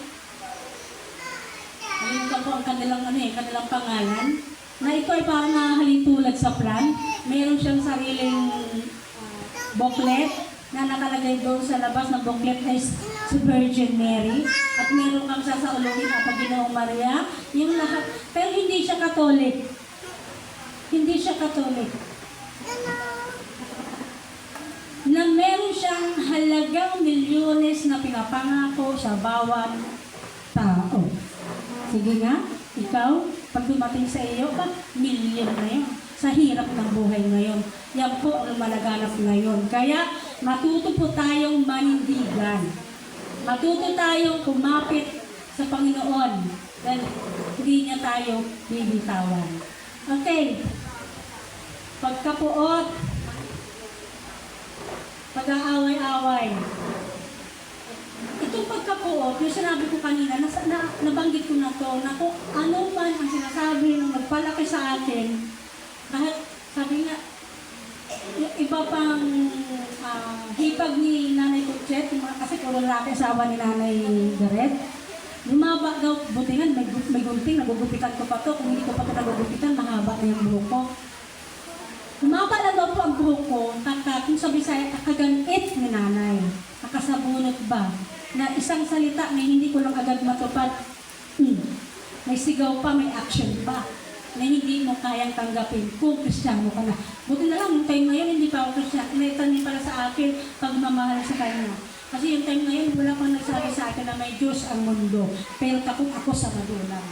Ayun po ang kanilang pangalan. Na ito ay parang nahalintulad sa plan. Meron siyang sariling booklet na nakalagay doon sa labas ng booklet ay si Virgin Mary. At meron kang sasauluhin at Panginoong Maria. Yung lahat. Pero hindi siya Katolik. Hindi siya Katolik. Na meron siyang halagang milyones na pinapangako sa bawat tao. Sige nga, ikaw, pag dumating sa iyo, milyon na yun. Sa hirap ng buhay ngayon. Yan po ang lumalaganap ngayon. Kaya matuto po tayong manindigan. Matuto tayong kumapit sa Panginoon. Dahil hindi niya tayo bibitawan. Okay. Pagkapuot, pag-aaway-away. Itong pagkapuot, yung sinabi ko kanina, nabanggit ko na to, na kung ano man ang sinasabi ng magpalaki sa atin, kahit sabi nga, yung iba pang hipag ni Nanay Kutset, kasi puro lalaki asawa ni Nanay Gareth, lumaba daw, butingan, may gunting, nagugupitan ko pa to, kung hindi ko pa ito nagugupitan, mahaba na yung buhok ko. Lumaba na daw po ang buhok ko, kung sa Bisaya, kakaganit ni Nanay, kakasabunot ba, na isang salita na hindi ko lang agad matupad, may sigaw pa, may action pa, na hindi mo kayang tanggapin kung Kristiyano ka na. Buti na lang, yung time ngayon, hindi pa ako Kristiyano. Inaitan niya pala sa akin pagmamahal sa kanya. Kasi yung time ngayon, wala pang nagsabi sa akin na may Diyos ang mundo. Pero takot ako sa magulang.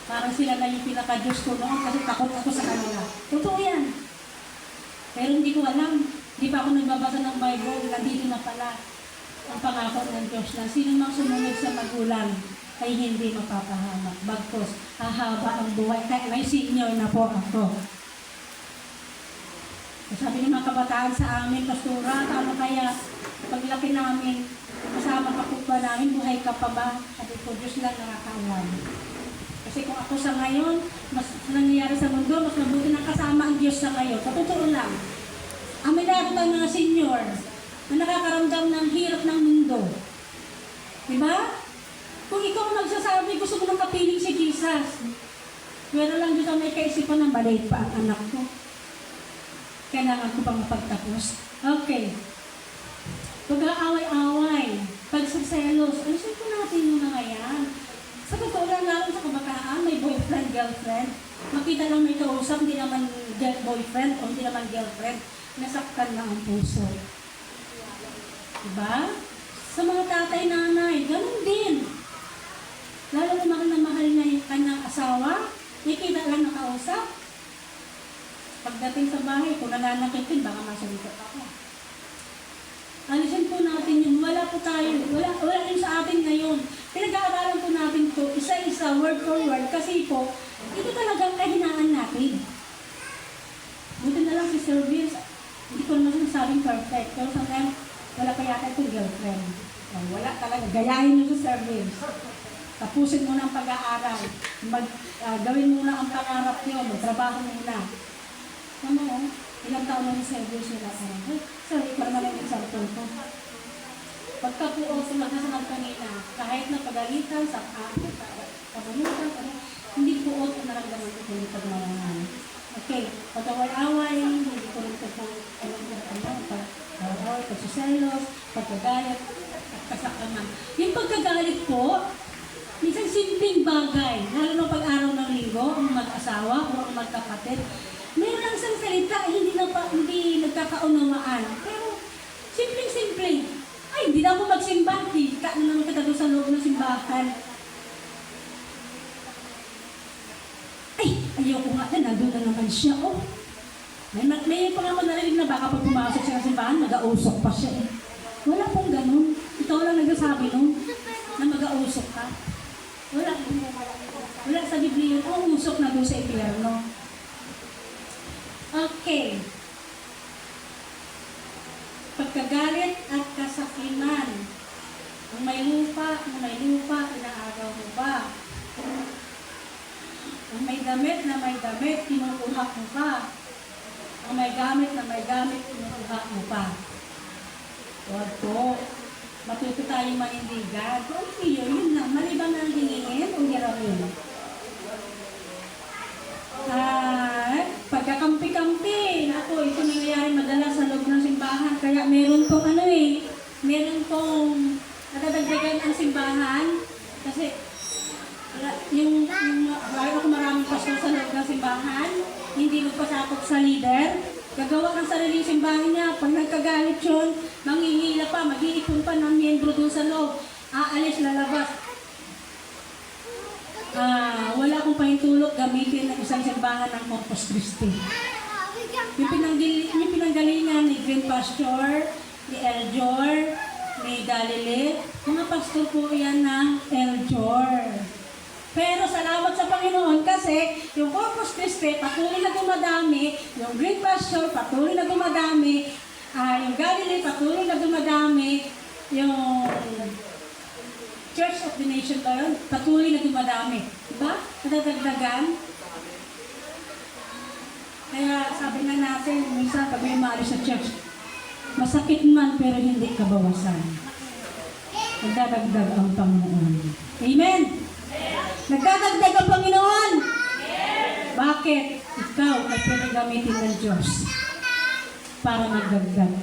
Parang sila na yung pinaka-Diyos ko noon kasi takot ako sa kanila. Totoo yan. Pero hindi ko alam. Hindi pa ako nagbabasa ng Bible. Nandito na pala ang pangako ng Diyos na sino mang sumunod sa magulang ay hindi mapapahamak. Bagkus, hahaba ang buhay. Kaya may senior na po ako. Sabi ng mga kabataan sa amin, Pastora, ano kaya paglaki namin, kasama ka po ba namin, buhay ka pa ba? Sabi ko, Diyos lang nakakaalam. Kasi kung ako sa ngayon, mas nangyayari sa mundo, mas mabuti na kasama ang Diyos sa ngayon. Sa totoo lang, aminado tayo mga senior na nakakaramdam ng hirap ng mundo. Diba? Kung ikaw ang magsasabi, gusto mo nang kapiling si Jesus. Pero lang Diyos ang may kaisipan ng maliit pa ang anak ko. Kailangan ko pang mapagtapos. Okay. Pag-aaway-away, pagsaselos, alisin po natin yung mga yan. Sa totoo lang, lalo sa kabataan, may boyfriend, girlfriend. Makita lang may kausap, hindi naman boyfriend o hindi naman girlfriend. Nasaktan na ang puso. Diba? Sa mga tatay, nanay, ganun din. Lalo na mahal na mahal na yung kanyang asawa, nakita lang nakausap. Pagdating sa bahay, kung nananakitin, baka masalikot ako. Alisin po natin yun. Wala po tayo. Wala rin sa atin ngayon. Pinag-aaralan po natin to isa-isa, word for word. Kasi po, ito talagang kahinaan natin. Buti na lang si Sir Vince, hindi ko naman sinasabing perfect. Pero sometimes, wala pa yata itong girlfriend. Wala talaga. Gayahin nyo si Sir Vince. Tapusin mo na ang pag-aaral. Gawin mo na ang pangarap nyo. Magtrabaho muna. Ano, ilang taon na si Sir Vince nila. Sorry, ikaw naman yung example ko. Pagka po sumasasagal kanina, kahit na pagalitan, sa kabunutan, hindi po o naramdaman ko kung ito pagmamahan. Okay, pag-away-away, hindi ko rin ito po pag-away, pagsiselos, pagkagalit, at kasakaman. Yung pagkagalit po, minsan simpleng bagay, lalo na pag-araw ng linggo, ang mag-asawa o ang magkapatid, mayroon lang isang salita, hindi nagkakaunawaan. Pero, simpleng-simpleng. Ay, hindi na ako magsimba. Kita na naman kita doon sa loob ng simbahan. Ay, ayoko nga na, nandun na naman siya. Oh. May pa nga narinig na baka pag pumasok siya ng simbahan, mag-ausok pa siya. Wala pong ganun. Ikaw lang nagsasabi nun, na mag-ausok ka. Wala sa Biblia yun. Oh, usok na doon sa impyerno. Okay. Pagkagalit at kasakiman. Kung may lupa, inaagaw mo ba? Kung may damit, kinukuha mo ba? Kung may gamit, kinukuha mo ba? Huwag po. Matuto tayong manindigan. Kung yun lang. Malibang ang hingingin, kung hirap yun. Pagkakampi-kampi. Ako, ito nangyayari madalas sa loob ng simbahan. Kaya meron pong nadadagdagan ang simbahan. Kasi lalo kung maraming pastor sa loob ng simbahan, hindi magpasakop sa leader, gagawa ng sariling simbahan niya. Pag nagkagalit yun, manghihila pa, mag-iipon pa ng miyembro doon sa loob. Aalis, lalabas. Wala akong pahintulot gamitin ng isang simbahan ng Corpus Christi. Yung pinanggalingan ni Green Pastor, ni Eljor, ni Galilee, mga pastor po yan ng Eljor. Pero salamat sa Panginoon kasi yung Corpus Christi patuloy na dumadami, yung Green Pastor patuloy na dumadami, yung Galilee patuloy na dumadami, yung Church of the Nation ba yun? Patuloy na dumadami. Diba? Nadadagdagan. Kaya sabi nga natin, minsan pag may maalis sa church, masakit man pero hindi kabawasan. Nagdadagdag ang Panginoon. Amen? Nagdadagdag ang Panginoon? Bakit? Ikaw ay pinagamitin ng Diyos para magdagdag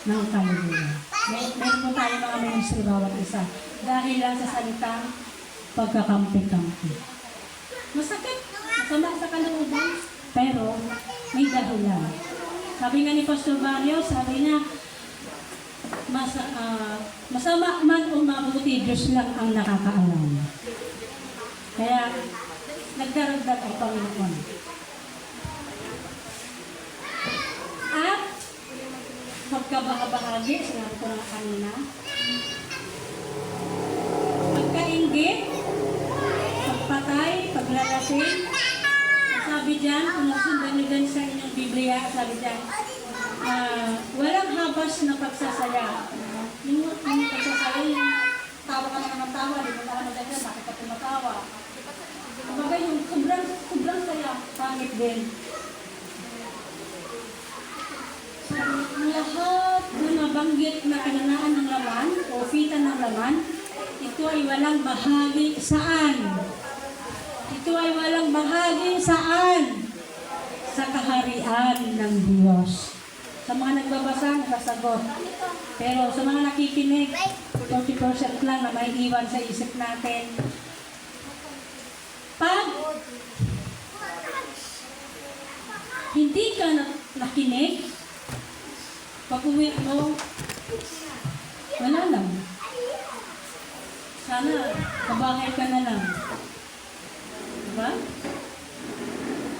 ng kaluluwa. Meron po tayo mga ministry bawat isa. Dahil lang sa salitang pagkakampi-kampi. Masakit, masama sa kalooban, pero may dahilan. Sabi nga ni Pastor Barrio, sabi niya, masama man o mabuti, Diyos lang ang nakakaalam. Kaya, nagdaragdag ang Panginoon. At, pagkabahagi, sinabi ko na kanina, pagkain pagbanggit, pagpatay, paglalasing. Sabi dyan, kung nasundan nyo dyan sa inyong Biblia, sabi dyan, walang habas na pagsasaya. Yung pagsasaya, yung tawa ka naman ng tawa, di mo na ano dyan, bakit ka tumatawa? Kumbaga yung sobrang saya, pangit din. Ang lahat na nabanggit na kananaan ng laman o fitan ng laman, ito ay walang bahagi saan? Ito ay walang bahagi saan? Sa kaharian ng Diyos. Sa mga nagbabasa, nakasagot. Pero sa mga nakikinig, 40% lang na may iwan sa isip natin. Pag hindi ka nakinig, pag-uwi mo, wala lang. Sana, kabahay ka na lang. Diba?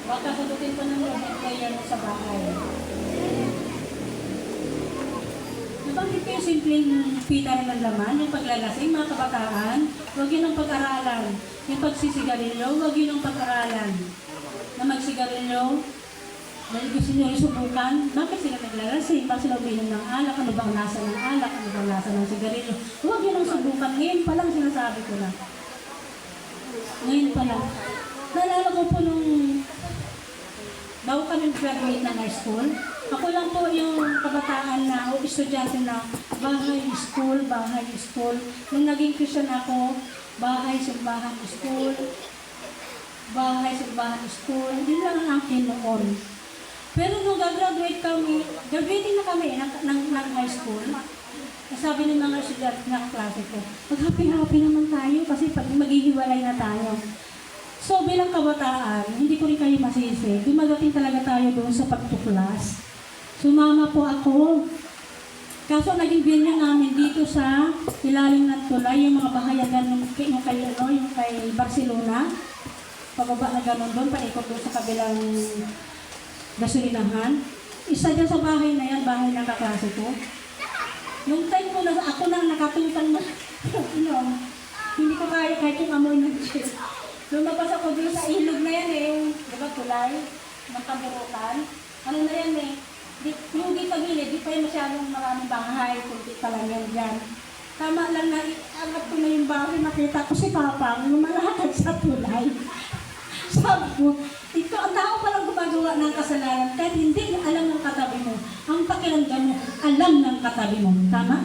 Baka sagutin pa ng robot player mo sa bahay. Nabanggit ko yung simpleng pita ng laman, yung paglalasing, mga kabataan, huwag yun ang pag-aralan. Yung pagsisigarilyo, huwag yun ang pag-aralan. Na magsigarilyo, dahil gusto nyo subukan, bakit sila naglalasing? Bakit sila uminom ng alak? Ano ba ang lasa ng alak? Ano ba ang lasa ng sigarilyo? Huwag yun ang subukan. Ngayon pa lang sinasabi ko na. Ngayon pa lang. Naalala ko po nung bago kami graduate ng high school, ako lang po yung kabataan na o estudyante na bahay school. Nung naging Christian ako, bahay simbahan school. Yun lang ang akin noon. Pero nung graduating na kami ng high school, sabi ng mga estudyante ng klase ko, mag-happy-happy naman tayo kasi pag maghihiwalay na tayo. So bilang kabataan, hindi ko rin kayo masisi. Dumadating talaga tayo doon sa pagtuklas. Sumama po ako. Kaso naging binyag namin dito sa ilalim ng tulay, yung mga bahayagan yung kay Barcelona. Pababa na gano'n doon, paikot doon sa kabilang gasolinahan. Isa dyan sa bahay na yan, bahay ng kaklase ko. Nung time ko na ako nang nakatutang na, hindi ko kaya kahit yung amoy ng chip. Lumabas ako doon sa ilog na yan yung tulay, ng kaburukan. Ano na yan yung di pagilid, di pa yung masyadong maraming bahay, kunti pa lang yan dyan. Tama lang na iangat ko na yung bahay, makita ko si Papa, lumalakad sa tulay. Sabi ko, ito ang tao palang gumagawa ng kasalanan kahit hindi mo alam ng katabi mo. Ang pakiramdam mo, alam ng katabi mo. Tama?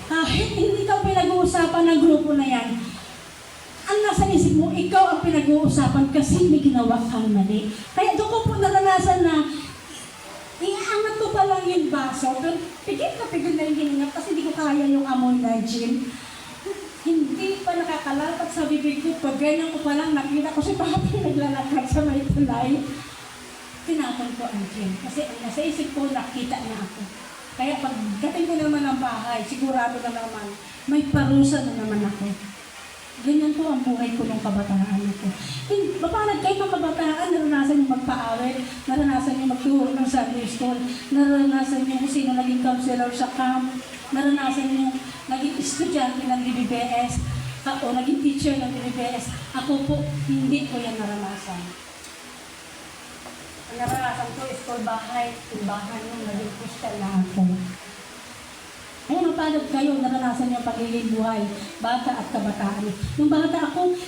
Kahit hindi ka pinag-uusapan ng grupo na yan, ang nasa isip mo, ikaw ang pinag-uusapan kasi may ginawa kang mali. Kaya doon ko po naranasan na iangat ko pa lang yung baso, pero pigil na yung hininga kasi hindi ko kaya yung amoy na gin. Hindi pa nakakalapat sa bibig ko. Pag ganyan ko pa lang, nakita ko si Papa naglalakad sa may tulay. Tinapon ko ang gin. Kasi nasa isip ko, nakita na ako. Kaya pag dating ko naman ang bahay, sigurado na naman, may parusa na naman ako. Ganyan po ang buhay ko nung kabataan ko. Papanag kayo mga kabataan, naranasan yung magpa-awit, naranasan yung magturo ng Sunday school, naranasan yung kung sino naging counselor sa camp, naranasan yung naging estudyante ng DBBS, o naging teacher ng DBBS. Ako po, hindi ko yan naranasan. Ang naranasan ko, school bahay, timbahan yung naging Christian na ako. Ay, mapalad kayo, naranasan yung pagiging buhay, bata at kabataan. Nung bata ako,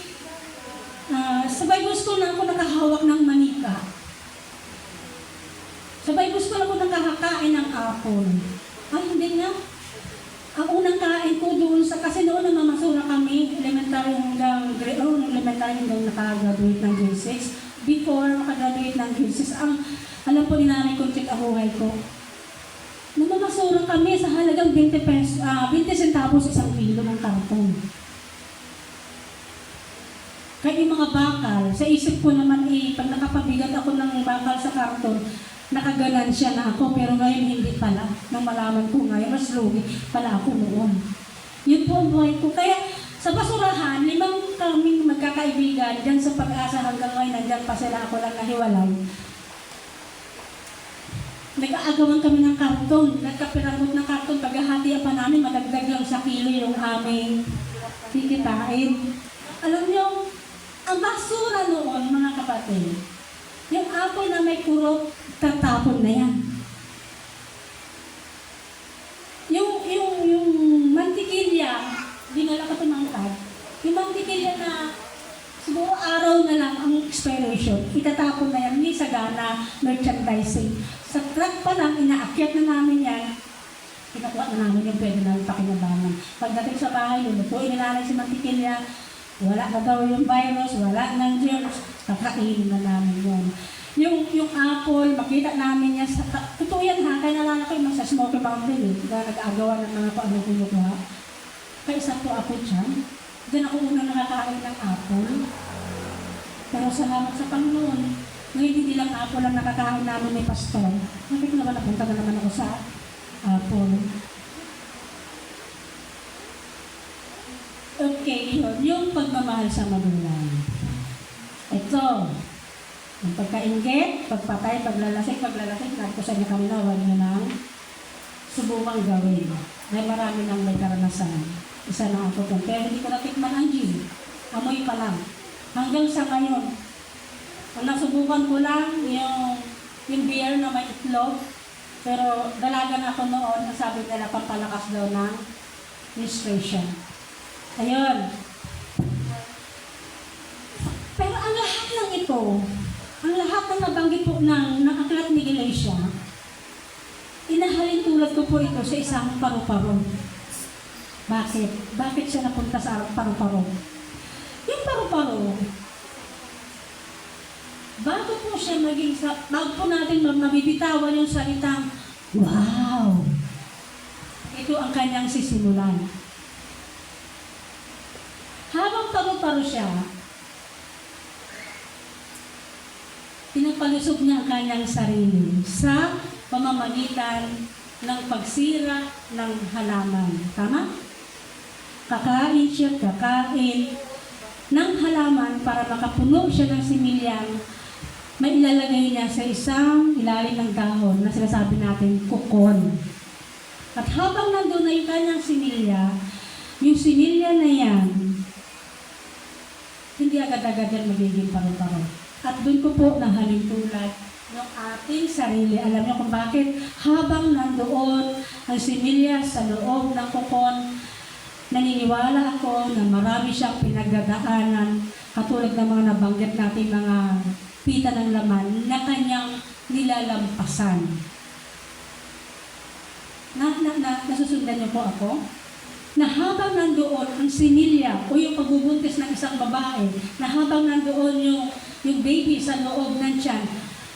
sa Bible school na ako nakahawak ng manika. Sa Bible school ako nakakakain ng apple. Ay, hindi nga. Ang unang kain ko doon kasi noon namamasura kami, elementary hanggang nakagraduate ng grade 6. Before makagraduate ng grade 6, alam po ni nanay kung check ahuhay ko. Namamasura kami sa halagang 20 centavos isang kilo ng karton. Kaya yung mga bakal, sa isip ko naman pag nakapabigat ako ng bakal sa karton, nakaganansya na ako, pero ngayon hindi pala. Nang malaman ko ngayon, mas lugi pala ako noon. Yun po ang buhay ko. Kaya sa basurahan, 5 kaming magkakaibigan, dyan sa Pag-asa hanggang ngayon, nandyan pa sila, ako lang nahiwalay. Nag-aagawan kami ng karton, nagkapiramot ng karton, paghahatian pa namin, madagdag lang sa kilo yung aming kikitain. Alam niyo, ang basura noon, mga kapatid, yung apple na may kurot, tatapon na yan. Yung mantikilya, dinala ka tumangkad, yung mantikilya na siguro araw na lang ang expiration, itatapon na yan, hindi sagana merchandising. Sa truck pa lang, inaakyat na namin yan, pinakuha na namin yung pwede namin pakinabangan. Pagdating sa bahay, lulutuin na namin si mantikilya, wala na daw yung virus, wala nang germs, kakainin na namin yun. Yung apple, makita namin yan sa... Totoo yan ha, kaya nalala ko yung sa Smoky Mountain eh. Kaya nag-aagawa ng mga paano-kulog ha. Kaya isa po ako dyan. Diyan ako unang nakakain ng apple. Pero salamat sa Panginoon. Ngayon hindi lang apple ang nakakain namin ni Pastor. Bakit naman napunta na naman ako sa apple? Okay, yun. Yung pagmamahal sa magulang. Ito. Ang pagkaingit, pagpatay, paglalasing, sabi ko sa inyo kanina, huwag nyo nang subukang gawin. Dahil marami nang may karanasan. Isa na ako dyan. Pero hindi ko natikman ang gin. Amoy pa lang. Hanggang sa ngayon, ang nasubukan ko lang yung beer na may itlog. Pero dalaga na ako noon, ang sabi nila pampalakas daw ng menstruation. Ayun. Pero ang lahat ng ito, ang lahat ng nabanggit po ng aklat ni Galatia, inahalin tulad ko po ito sa isang paru-paro. Bakit? Bakit siya napunta sa paru-paro? Yung paru-paro, bago po siya bago po natin mabibitawan yung salitang, wow! Ito ang kanyang sisimulan. Habang paru-paro siya, pinapalusog niya ang kanyang sarili sa pamamagitan ng pagsira ng halaman. Tama? Kakain siya, ng halaman para makapuno siya ng similyang may ilalagay niya sa isang ilalim ng dahon na sinasabi natin, kukon. At habang nandun na yung kanyang yung similya na yan, hindi agad-agad yan magiging paru-paro. At doon ko po nahalin tulad ng ating sarili. Alam niyo kung bakit? Habang nandoon ang similya sa loob ng kukon, naniniwala ako na marami siyang pinagdadaanan, katulad ng mga nabanggit natin mga pita ng laman na kanyang nilalampasan. Nasusundan niyo po ako? Na habang nandoon ang similya o yung pagbubuntis ng isang babae, na habang nandoon yung baby sa loob ng tiyan,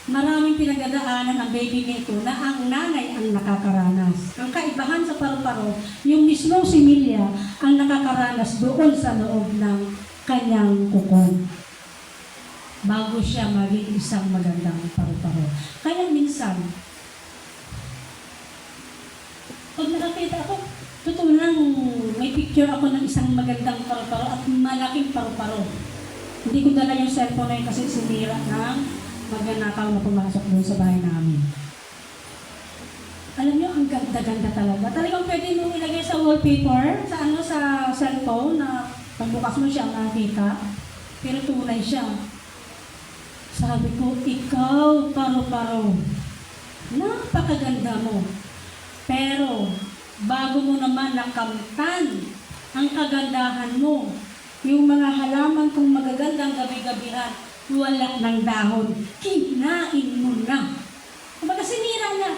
maraming pinagdadaanan ang baby nito na ang nanay ang nakakaranas. Ang kaibahan sa paru-paro, yung mismong similya ang nakakaranas doon sa loob ng kanyang kukon bago siya maging isang magandang paru-paro. Kaya minsan, pag nakakita ako, totoo lang, may picture ako ng isang magandang paru-paro at malaking paru-paro. Hindi ko dala yung cellphone na yun kasi sinira ng magnanakaw na pumasok doon sa bahay namin. Alam niyo, ang ganda-ganda talaga. Talagang pwede mo ilagay sa wallpaper, sa cellphone na pagbukas mo siya nakita. Pero tunay siya. Sabi ko, ikaw, paru-paro. Napakaganda mo. Pero, bago mo naman nakamtan ang kagandahan mo, yung mga halaman kong magagandang gabi-gabihan, wala ng dahon, kinain mo na. Kumbaga sinira niya.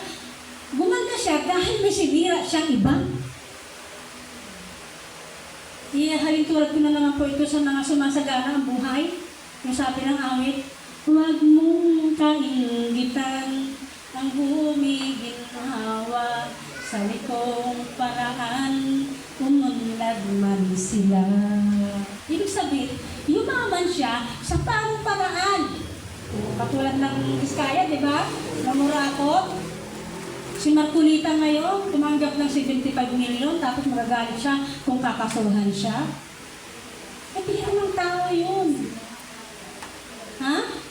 Gumanda siya dahil may sinira siyang iba. Ihalin tulad ko na naman po ito sa mga sumasagana ang buhay. Yung sabi ng awit, huwag mong kaingitan ang humiginhawa sa likong paraan, umunlad man sila. Ibig sabihin, yumaman siya sa parang paraan. Katulad ng Iskaya, di ba? Namurakot. Si Marculita ngayon, tumanggap ng 75 million, tapos magagalit siya kung kakasuhan siya. Eh, bihira ng tao yun. Ha?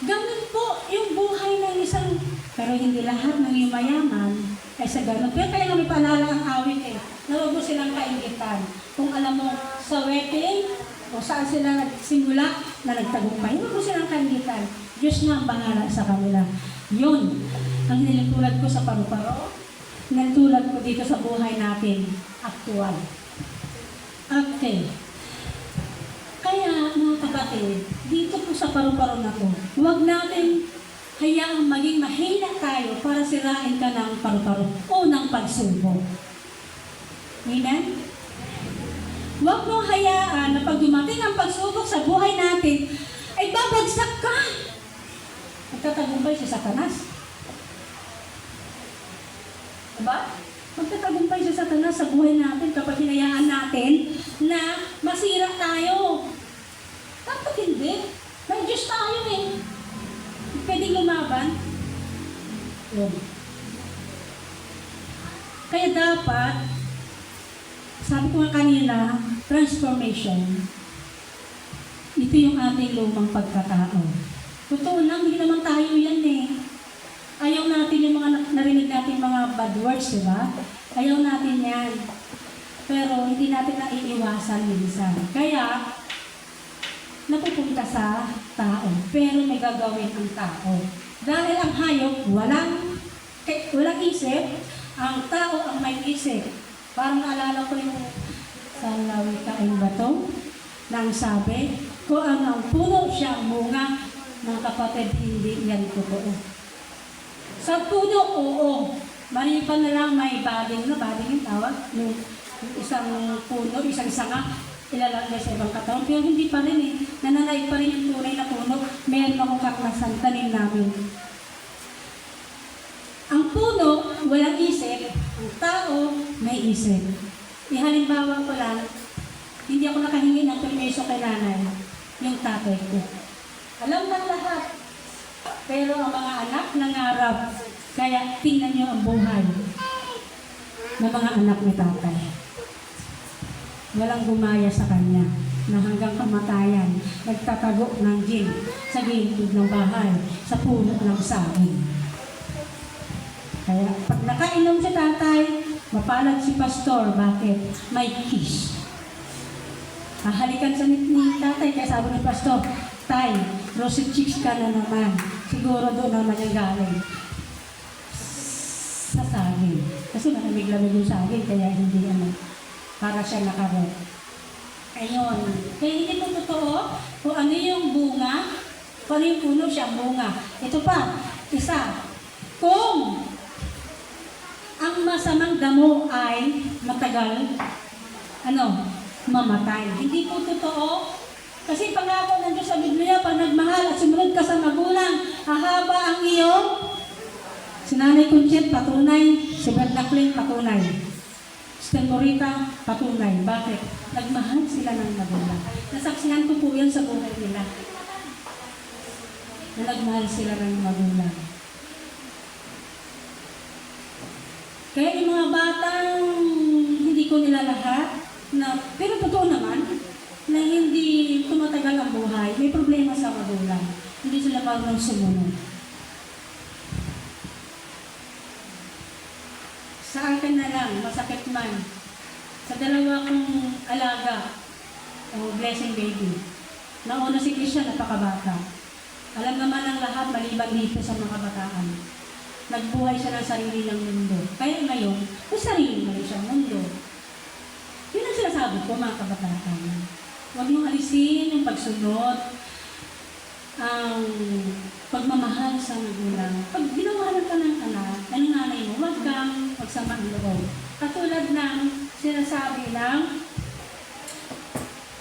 Ganun po yung buhay ng isang, pero hindi lahat ng yumayaman ay sa ganun. Pero kaya nga may panala ang awit eh, na huwag mo silang kaingitan. Kung alam mo sa wedding, o saan sila nagsimula na nagtagumpay, huwag mo silang kalitan. Diyos na ang bahala sa kanila. Yun ang nilitulad ko sa paru-paro, nilitulad ko dito sa buhay natin, aktual. Okay. Kaya mga kapatid, dito po sa paru-paro na to, huwag natin hayaang maging mahina tayo para sirain ka ng paru-paro o ng pagsubok. Amen? Huwag mong hayaan na pag dumating ang pagsubok sa buhay natin, ay babagsak ka. Magtatagumpay si Satanas. Diba? Magtatagumpay si Satanas sa buhay natin kapag hinayaan natin na masira tayo. Dapat hindi. May Diyos tayo eh. Pwedeng lumaban. Yun. Kaya dapat, sabi ko nga kanina, transformation. Ito yung ating lumang pagkatao. Totoo lang, hindi naman tayo yan eh. Ayaw natin yung mga narinig natin mga bad words, di ba? Ayaw natin yan. Pero hindi natin naiiwasan minsan. Kaya, napupunta sa tao. Pero may gagawin ang tao. Dahil ang hayop, walang isip, ang tao ang may isip. Parang naalala ko yung sa lawikain ba to? Nang sabi, kung ano ang puno siya ang bunga, mga kapatid, hindi yan totoo. Sa puno, oo. Maliban na lang may bading na, bading yung tawag, yung isang puno, isang sanga, ilalagay sa ibang katawan. Pero hindi pa rin eh. Nananay pa rin yung tunay na puno. Meron akong kaklasan, tanim namin. Ang puno, walang isip. Ang tao, may isip. Halimbawa ko lang, hindi ako nakahingi ng permiso kay nanay, yung tatay ko. Alam ng lahat. Pero ang mga anak nangarap. Kaya tingnan niyo ang buhay ng mga anak ni tatay. Walang gumaya sa kanya na hanggang kamatayan nagtatago ng gin sa gilid ng bahay, sa puno ng saging. Kaya pag nakainom si tatay, mapalad si pastor. Bakit? May kiss. Hahalikan sa ni tatay, kaya sabi ni pastor, Tay, rosy cheeks ka na naman. Siguro doon naman yung galing. Sa saging. Kasi malamig-lamig yung saging, kaya hindi para siya nakarot. Ayun. Kaya hindi mo totoo kung ano yung bunga, kung ano yung puno siya bunga. Ito pa, isa. Kung ang masamang damo ay matagal, mamatay. Hindi po totoo. Kasi pangako ng Diyos sa Biblia, pag nagmahal at sumunod ka sa magulang, hahaba ang iyong si Nanay Conchit, patunay. Si Bernaclin, patunay. Si Temorita, patunay. Bakit? Nagmahal sila ng magulang. Nasaksihan ko po yan sa buhay nila. Na nagmahal sila ng magulang. Kaya yung mga batang hindi ko nila lahat, pero totoo naman, na hindi tumatagal ang buhay, may problema sa magulang. Hindi sila marunong sumunod. Sa akin na lang, masakit man. Sa dalawa kong alaga, o blessing baby, nauna si Christian, napakabata. Alam naman ng lahat, maliban dito sa mga kabataan. Nagbuhay siya ng sarili ng mundo. Kaya ngayon, may sarili na rin siyang mundo. Yun ang sinasabi ko, mga kabataan. Huwag mong alisin yung pagsunod, ang pagmamahal sa magulang. Pag binawalan ka ng anak, ng nanay mo, huwag kang magsama ang loob. Katulad ng sinasabi ng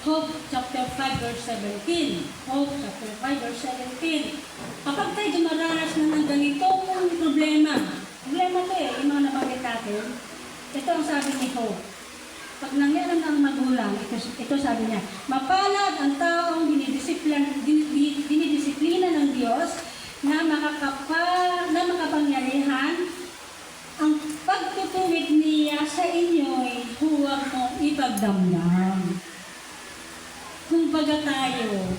Hope chapter 5 verse 17. Hope chapter 5 verse 17. Kapag tayo dumaranas na ng ganitong problema to yung mga nabanggit natin, ito ang sabi ni Hope. Pag nangyari ng magulang, ito sabi niya, mapalad ang taong dinidisiplina ng Diyos na makapangyarihan ang pagtutuwid niya sa inyo'y huwag mong ipagdamdam. Kung baga tayo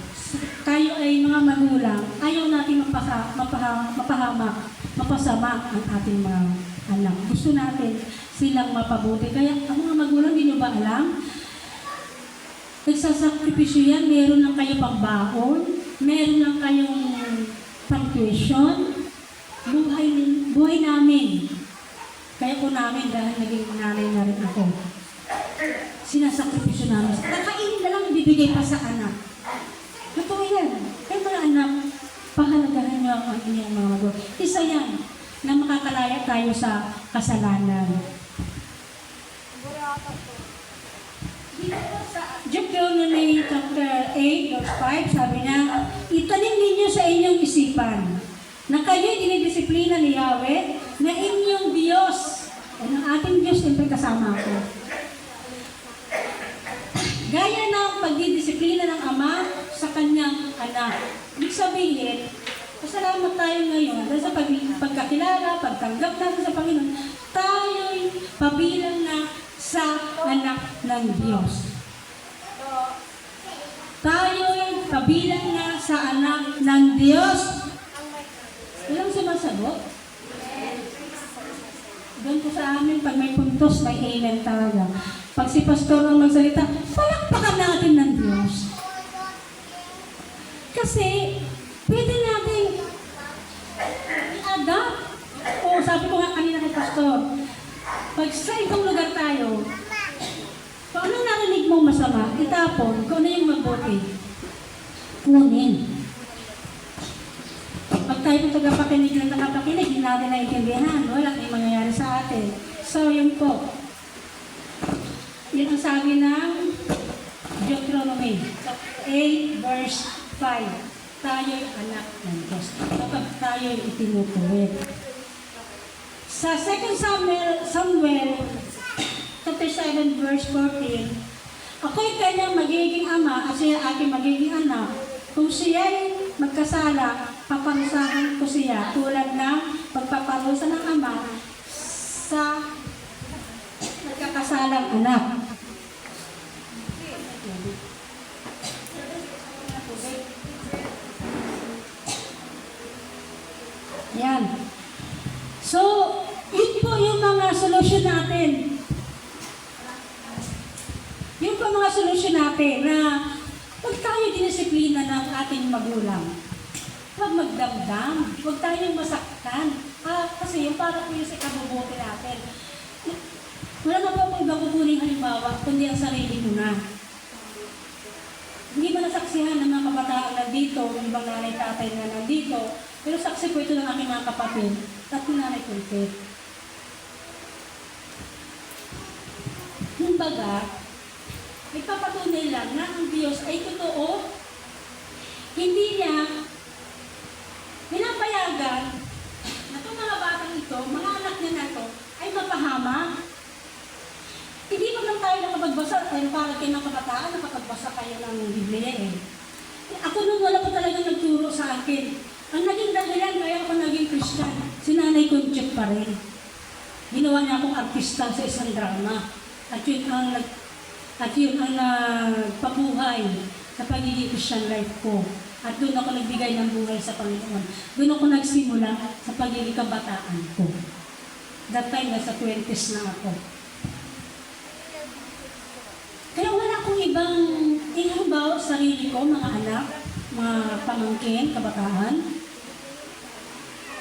ay mga magulang, ayaw natin mapasama ang ating mga anak. Gusto natin silang mapabuti. Kaya ang mga magulang, hindi nyo ba alam? Nagsasakripisyo yan, meron lang kayo pang baon, meron lang kayong pang tuition, buhay namin. Kaya po namin dahil naging nanay na rin ako. Sinasakripisyo namin. Kakainin na lang ibibigay pa sa anak. Totoo yan. Kaya mga anak, pahalagahan niyo ang inyong mga magulang. Isa yan na makakalaya tayo sa kasalanan. Deuteronomy chapter 8, verse 5, sabi niya, itanim ninyo sa inyong isipan na kayo'y dinidisiplina ni Yahweh na inyong Diyos. O ng ating Diyos, siyempre kasama ko. Gaya ng pagdidisiplina ng Ama sa kanyang anak. Ibig sabihin, pasalamat tayo ngayon dahil sa pagkakilala, pagtanggap natin sa Panginoon, tayo'y pabilang na sa anak ng Diyos. Tayo'y pabilang na sa anak ng Diyos. Walang sumasagot. Doon po sa amin, pag may puntos, may amen talaga. Pag si pastor ang magsalita, palakpakan natin ng Diyos. Kasi, pwede natin i-adapt. O, sabi ko nga kanina kay pastor, pag sa ibang lugar tayo, kung anong narinig mong masama, itapon, kung ano yung mabuti, kunin. Pag tayo ng tagapakinig lang nakapakinig, hindi natin naiintindihan, wala may mangyayari sa atin. So, yun po. Yun ang sabi ng Deuteronomy 8 verse 5. Tayo'y anak ng Diyos. Kapag tayo'y itinutuwid. Sa 2 Samuel chapter 7 verse 14, ako'y kanyang magiging ama at siya aking magiging anak. Kung siya'y magkasala, paparusahan ko siya tulad ng pagpaparusa ng ama sa nagkakasalang anak. Yan. So, yun po yung mga solusyon natin. Yun po mga solusyon natin na pag tayo dinisiplina ng ating magulang, huwag magdamdam, huwag tayong masaktan. Kasi yung para po yung sa kabubuti natin. Wala na po akong ibang kukuning halimbawa, kundi ang sarili ko na. Hindi mo nasaksihan ng mga kabataan nandito, yung ibang nanay tatay na nandito, pero saksi ko ito ng aking mga kapatid at yung nanay ko ito. Kumbaga, ipapatuloy lang na ang Diyos ay totoo, hindi niya pinapayagan na itong mga batang ito, mga anak niya na ito, ay mapahama. Hindi pa lang tayo nakapagbasa, ay para kayo ng kabataan, nakapagbasa kayo ng Biblia eh. Ako nung wala pa talaga nagturo sa akin. Ang naging dahilan, kaya ako naging Christian. Si Nanay Conchit pa rin. Ginawa niya akong artista sa isang drama. At yun ang nagpabuhay sa pagiging Christian life ko. At doon ako nagbigay ng buhay sa Panginoon. Doon ako nagsimula sa pagiging kabataan ko. That time, nasa 20s na ako. Kaya wala akong ibang ihabaw sarili ko, mga anak, mga pamangkin, kabataan.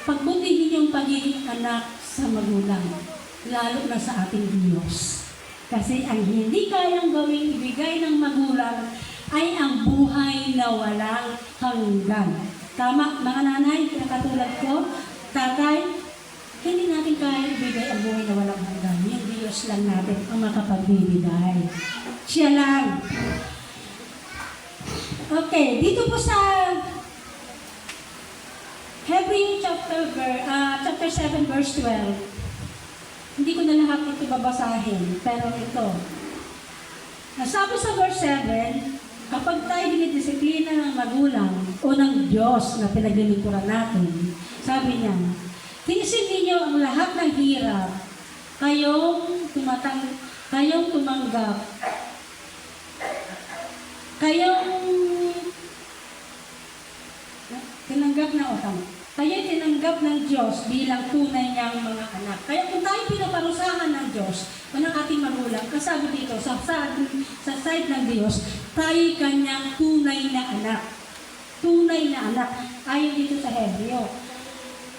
Pagbutihin yung pagiging anak sa magulang, lalo na sa ating Diyos. Kasi ang hindi kayang gawing ibigay ng magulang ay ang buhay na walang hanggan. Tama, mga nanay, katulad ko, tatay, hindi natin kaya ibigay ang buhay na walang hanggan. Yung Diyos lang natin ang makapagbibigay. Siya lang. Okay, dito po sa Hebrew chapter 7 verse 12. Hindi ko na lahat ito babasahin, pero ito. Nasabi sa verse 7, kapag tayo dinidisiplina ng magulang o ng Diyos na pinaglilingkuran natin, sabi niya, tinisin ninyo ang lahat ng hirap, kayong tumanggap, kayo'y tinanggap ng Diyos bilang tunay niyang mga anak. Kaya kung tayo pinaparusahan ng Diyos o ng ating magulang, kasabi dito sa side ng Diyos, Tayo'y kanyang tunay na anak. Tunay na anak. Ayon dito sa Hebreo.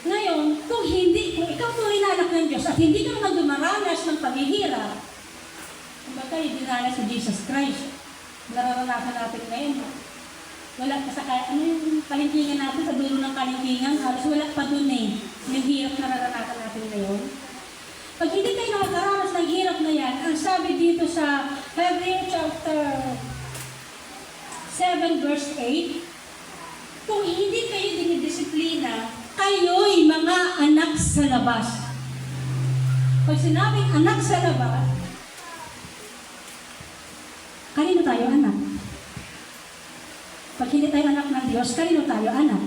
Ngayon, kung ikaw tunay na anak ng Diyos at hindi ka naman dumaranas ng paghihirap, kung ba tayo dinanas sa Jesus Christ, nararanasan natin ngayon. Wala pa sa yung kalingkingan natin, sa dulo ng kalingkingan, halos wala pa dun eh. Yung hirap nararanasan natin ngayon. Pag hindi kayo nakakaranas ng hirap na yan, ang sabi dito sa Hebrew chapter 7 verse 8, kung hindi kayo dinidisiplina, kayo'y mga anak sa labas. Pag sinabing anak sa labas, kanino tayo anak? Pag hindi tayo anak ng Diyos, kanino tayo anak?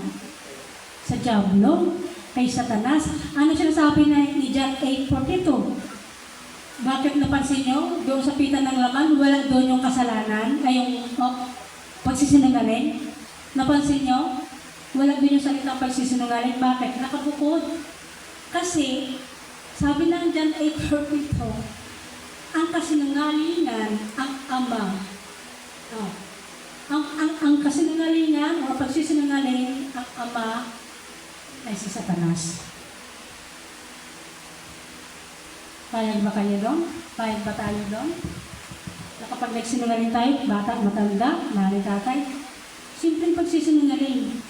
Sa Diablo, kay Satanas. Ano sinasabi ni John 8:42? Bakit napansin nyo? Doon sa pita ng laman, wala doon yung kasalanan, ay yung pagsisinungaling. Napansin nyo? Wala doon yung salitang pagsisinungaling. Bakit? Nakabukod. Kasi, sabi ng John 8:42, ang kasinungalingan, ang ama. Ang kasinungalingan, o pagsisinungaling, ang ama, ay si Satanas. Payag ba kayo doon? Payag ba tayo doon? Na kapag nagsinungaling tayo, bata, matanda, nanay, tatay, simpleng pagsisinungaling.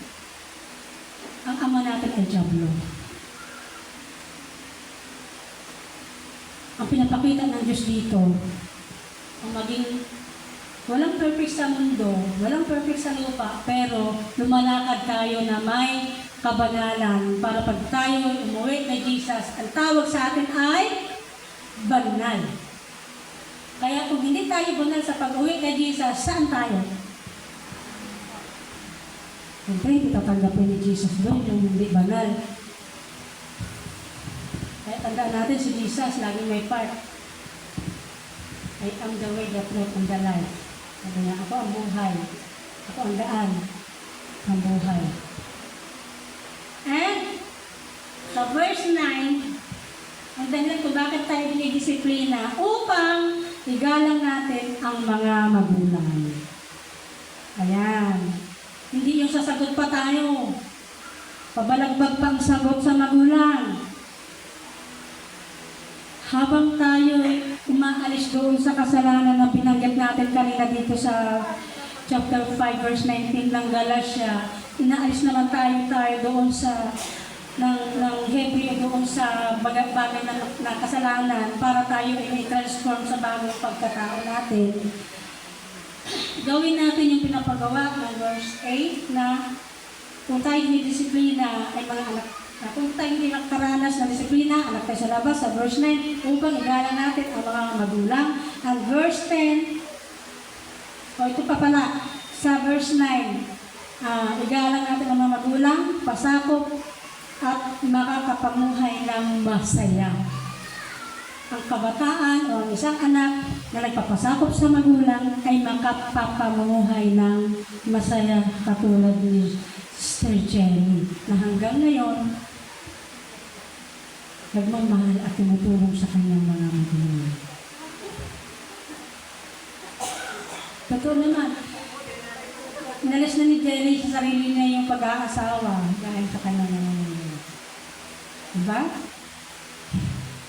Ang ama natin ay Diablo. Ang pinapakita ng Diyos dito, ang maging walang perfect sa mundo, walang perfect sa lupa, pero lumalakad tayo na may kabanalan para pag tayo umuwi na Jesus, ang tawag sa atin ay banal. Kaya kung hindi tayo banal sa pag-uwi kay Jesus, saan tayo? Siyempre, hindi tatanggapin ni Jesus doon yung hindi banal. Kaya tandaan natin si Jesus, laging may part. I am the way, the truth, and the life. Sabi niya, ako ang buhay. Ako ang daan ng buhay. And sa verse 9, ang dahilan kung bakit tayo dinidisiplina upang igalang natin ang mga magulang. Ayan. Hindi yung sasagot pa tayo. Pabalagbag pang sagot sa magulang. Habang tayo umaalis doon sa kasalanan na binanggit natin kanina dito sa chapter 5 verse 19 ng Galatia, inaalis naman tayo doon sa ng Hebreo doon sa bagay na kasalanan para tayo ay transform sa bagong pagkatao natin. Gawin natin yung pinapagawa ng verse 8 na kung tayo dinidisiplina ay mga anak. Kung tayo hindi nakaranas na disiplina, anak tayo sa labas, sa verse 9, upang igalang natin ang mga magulang. Ang verse 10, ito pa pala, sa verse 9, igalang natin ang mga magulang, pasakop, at makakapamuhay ng masaya. Ang kabataan o ang isang anak na nagpapasakop sa magulang ay makapapamuhay ng masaya katulad ni Sister Jenny na hanggang ngayon nagmamahal at tumutulong sa kanyang mga magulang. Totoo naman, inalis na ni Jenny sa sarili niya yung pag-aasawa dahil sa kanyang mga magulang. Diba?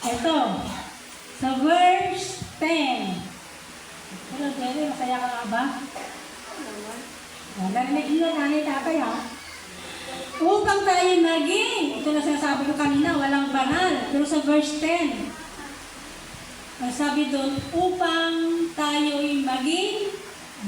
Ito, sa verse 10. Hello, Jenny, masaya ka nga ba? Narinig nyo, nanay, tatay, ha? Upang tayo maging, ito na sinasabi ko kanina, walang banal. Pero sa verse 10, ang sabi doon, upang tayo'y maging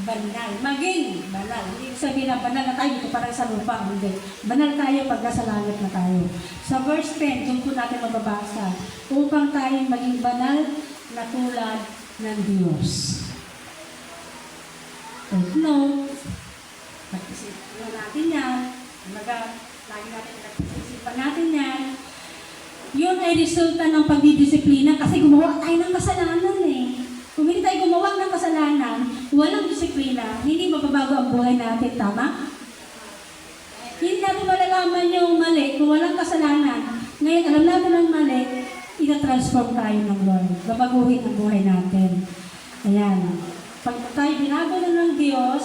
banal. Maging banal. Hindi sabihin na banal na tayo, dito parang sa lupa. Hindi. Banal tayo pag nasa langit na tayo. Sa verse 10, doon po natin mababasa, upang tayo'y maging banal na tulad ng Diyos. Take note. Pag-isipan natin yan. Lagi natin pag-isipan natin yan. Yun ay resulta ng pagdidisiplina kasi gumawa tayo ng kasalanan eh. Kung hindi tayo gumawa ng kasalanan, walang disiplina, hindi mababago ang buhay natin, tama? Hindi natin malalaman yung mali kung walang kasalanan. Ngayon, alam natin ang mali, ina-transform tayo ng Lord. Babaguhin ang buhay natin. Ayan. pag tayo binago ng Diyos,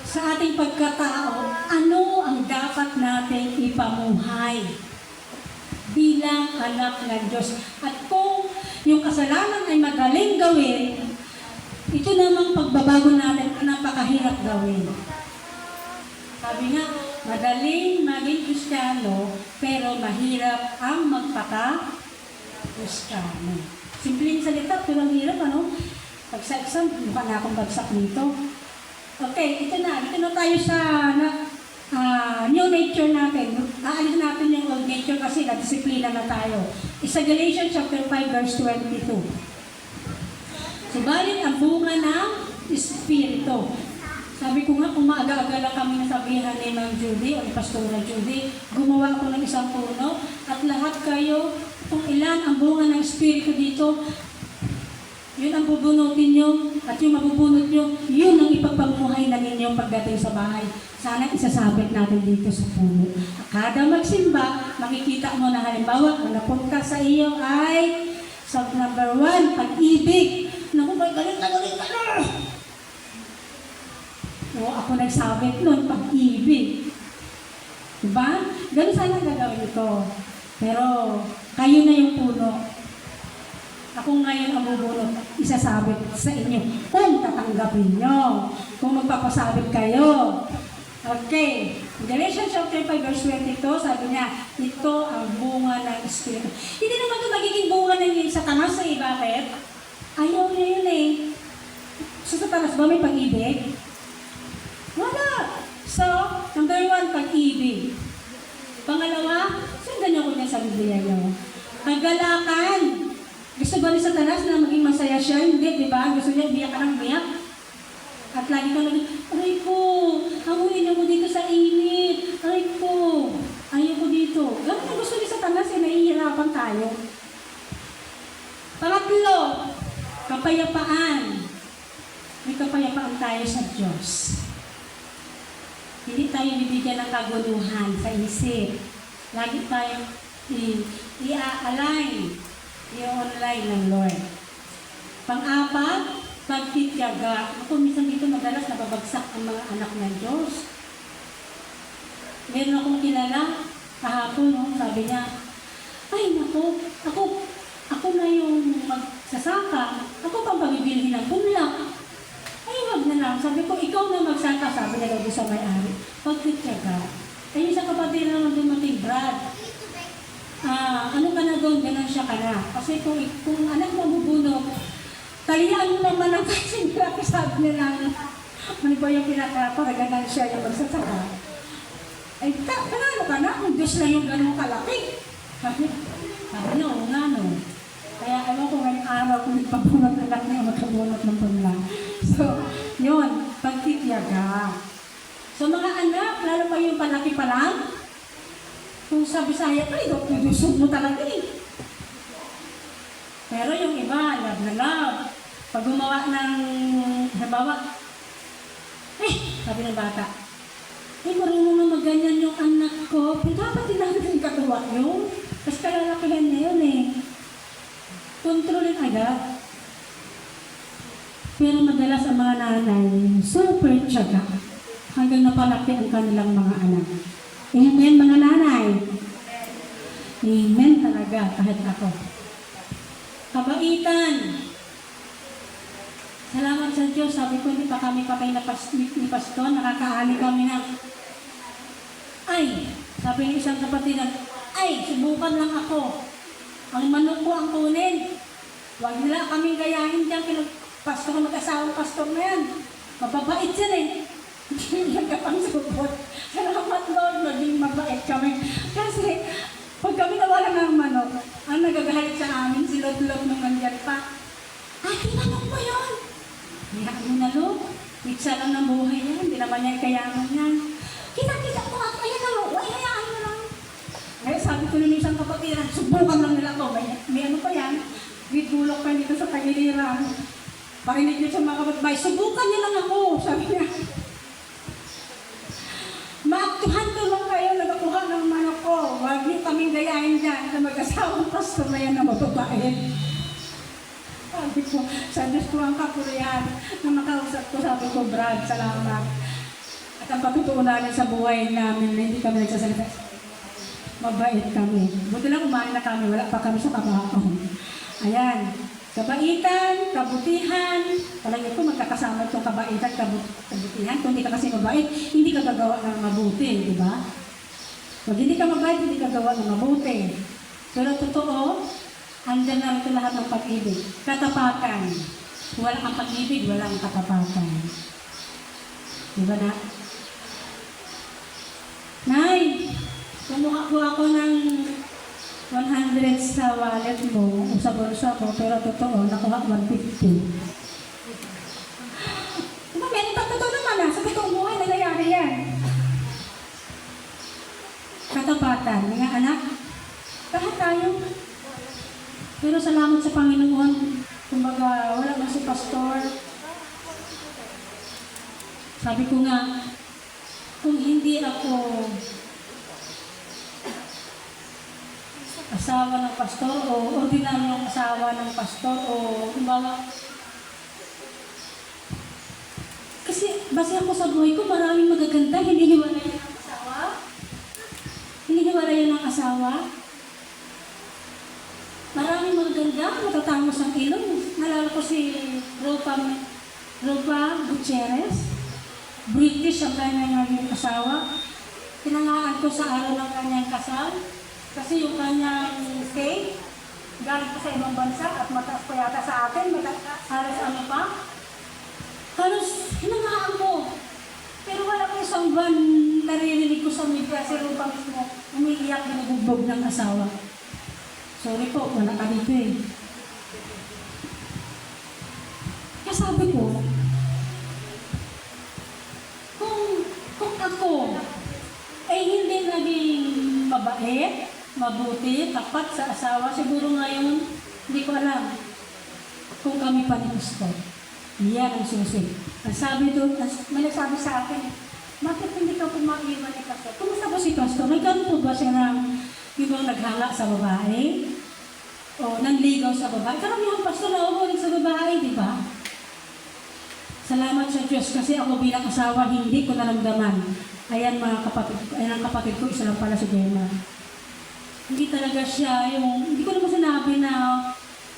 sa ating pagkatao, ano ang dapat nating ipamuhay bilang anak ng Diyos. At kung yung kasalanan ay madaling gawin, ito namang pagbabago natin napakahirap gawin. Sabi nga, madaling maging Kristiyano, pero mahirap ang magpaka-Kristiyano. Simpleng salita, pero ang hirap, ano? Pag sa exam, mukha na akong bagsak dito. Okay, ito na tayo sa new nature natin. Aalis natin yung old nature kasi na-disiplina na tayo. Isa Galatians chapter 5 verse 22. Subalit ang bunga ng Espiritu. Sabi ko nga, kung maaga-aga lang kami nasabihan ni Ma'am Judy o ni Pastora Judy, gumawa ako ng isang puno at lahat kayo, kung ilan ang bunga ng Espiritu dito, yun ang bubunutin nyo at yung mabubunot nyo, yun ang ipagpamuhay na ninyong pagdating sa bahay. Sana isasabit natin dito sa puno. Kada magsimba, makikita mo na halimbawa, ang napunta sa iyo ay sa number 1, pag-ibig. Naku, galing na. O, ako nagsabit nun, pag-ibig. Diba? Ganun sana gagawin ito. Pero, kayo na yung puno. Ako ngayon ang bubunot, isasabit sa inyo kung tatanggapin nyo, kung magpapasabit kayo. Okay. Galatians chapter 5 verse 22, sabi niya, ito ang bunga ng Espiritu. Hindi naman ito magiging bunga ng Satanas eh. Bakit? Ayaw niya yun eh. Sa Satanas ba may pag-ibig? Wala. So, number 1, pag-ibig. Pangalawa, sundan niyo ko niya sa Biblia niyo. Kagalakan. Gusto ba ni Satanas na maging masaya siya? Hindi, di ba? Gusto niya, biyak ka ng biyak. At lagi ka lang, aray ko, hanguin mo dito sa init. Aray ko, ayaw ko dito. Ganun ang gusto ni Satanas, nahihirapan tayo. Pangatlo, kapayapaan. May kapayapaan tayo sa Diyos. Hindi tayo bibigyan ng kaguluhan sa isip. Lagi tayong i-align yung online ng Lord. Pang-apat, pagtityaga. Ako minsan dito madalas nababagsak ang mga anak ng Diyos. Meron akong kilala, kahapon, no, sabi niya, ay naku, ako na yung magsasaka, ako pang pabibilhin ng punla. Ay, wag na lang. Sabi ko, ikaw na magsaka, sabi niya doon sa may-ari. Pagtityaga. Ay, isang kapatid naman dumating, Brad. Ano ka na doon, ganun siya ka na. Kasi kung anak mo bubunot, taliyaan mo naman ang kasi sabi nila, ano ba yung pinaka para ganun siya yung magsasaka. Ay, panalo ka na kung Diyos na yung ganun kalaki. Sabi niya, oo nga no. Kaya ewan ko ngayong araw kung nagpabunot anak na yung magkabunot ng punla. So, yun, pagtitiyaga. So mga anak, lalo pa yung palaki pa lang, kung sa Bisaya ka, idusog mo talaga eh. Pero yung iba, love na love. Pag gumawa ng, halimbawa, sabi ng bata, marunong na magganyan yung anak ko, pero dapat natin kagawa yun. Kasi kalalakihan na yun eh. Kontrolin agad. Pero madalas ang mga nanay, super tiyaga hanggang napalaki ang kanilang mga anak. Amen, mga nanay. Amen talaga, kahit ako. Kabaitan. Salamat sa Diyos. Sabi ko, hindi pa kami patay na ni Pastor. Nakakaali kami ng, sabi ng isang kapatid, subukan lang ako. Ang manok ko ang kunin. Huwag nila kaming gayahin dyan. Pastor, mag-asawang pastor na yan. Mababait yan eh. Hindi ka pang support. Salamat Lord, maging mabait kami. Kasi, pag kami nawala ng manok, ang nagagalit sa amin, si Lord nung nandyan pa. Ate, manok mo yun? Hayaan mo na Lord. Mitsa lang ng buhay yan. Hindi naman yan kayaman yan. Kita ko ako. Ayan na Lord. Hayaan mo lang. Kaya sabi ko nun isang kapatid, subukan lang nila ko. May ano pa yan? Bidulok pa dito sa tagiliran. Parinig niyo sa mga kapatbay, subukan niyo lang ako. Sabi niya. Maaktuhan ko lang kayo, nagakuha ng manok ko. Huwag niyo kaming gayahin dyan sa mag-asawang pastor na yan na mababait. Sabi ko, sa Diyos ko ang kapurihan. Nung nakausap ko, sabi ko, Brad, salamat. At ang patutuunan sa buhay namin na hindi kami nagsasalita. Mabait kami. Buti lang kumain na kami, wala pa kami sa kabaong. Ayan. Kabaitan, kabutihan. Palagi ko magkakasama itong kabaitan, kabutihan. Kung hindi ka kasi mabait, hindi ka gagawa ng mabuti, di ba? Pag hindi ka mabait, hindi ka gawa ng mabuti. Pero totoo, andyan na ito lahat ng pag-ibig. Katapakan. Wala ang pag-ibig, wala ang katapakan. Di ba na? Nay, kumuha po ako ng 100 sa wallet mo o sa bulsa ko, pero totoo, nakuha 150. Bakit? Totoo naman na. Sa totoong buhay, nangyayari yan. Katapatan, mga anak, kahit tayo. Pero salamat sa Panginoon. Kumbaga, wala na si pastor. Sabi ko nga, kung hindi ako asawa ng pastor o ordinaryong asawa ng pastor o kumbaga, kasi base ako sa buhay ko, maraming magaganda, hinihiwalay yan ng asawa. Hinihiwalay yan ng asawa. Maraming magaganda, matatangos ang ilong. Nalala ko si Ropa Gutierrez. British ang kanyang naging asawa. Tinangaan ko sa araw ng kanyang kasal. Kasi yung kanyang stay, galing pa sa ibang bansa at mataas pa yata sa atin, halos ano pa. Halos hinangaan ko. Pero wala ko isang buwan naririnig ko sa media si Rupa mismo umiiyak binubugbog ng asawa. Sorry po, wala ka dito eh. Kaya sabi ko, kung ako ay hindi naging mabait, mabuti, tapat sa asawa, siguro ngayon, hindi ko alam kung kami pa ni Pastor. Yan ang susi. Ang sabi doon, may nagsabi sa akin, bakit hindi ka pumaiwan ni Pastor? Kumusta ba si Pastor? Nagkaroon po ba siya ng yung naghanga sa babae? O nanligaw sa babae? Karamihan Pastor na umulit sa babae, di ba? Salamat sa Diyos kasi ako bilang asawa, hindi ko naramdaman. Ayan mga kapatid, ayan ang kapatid ko, isa lang pala si Gemma. Hindi talaga siya yung, hindi ko naman sinabi na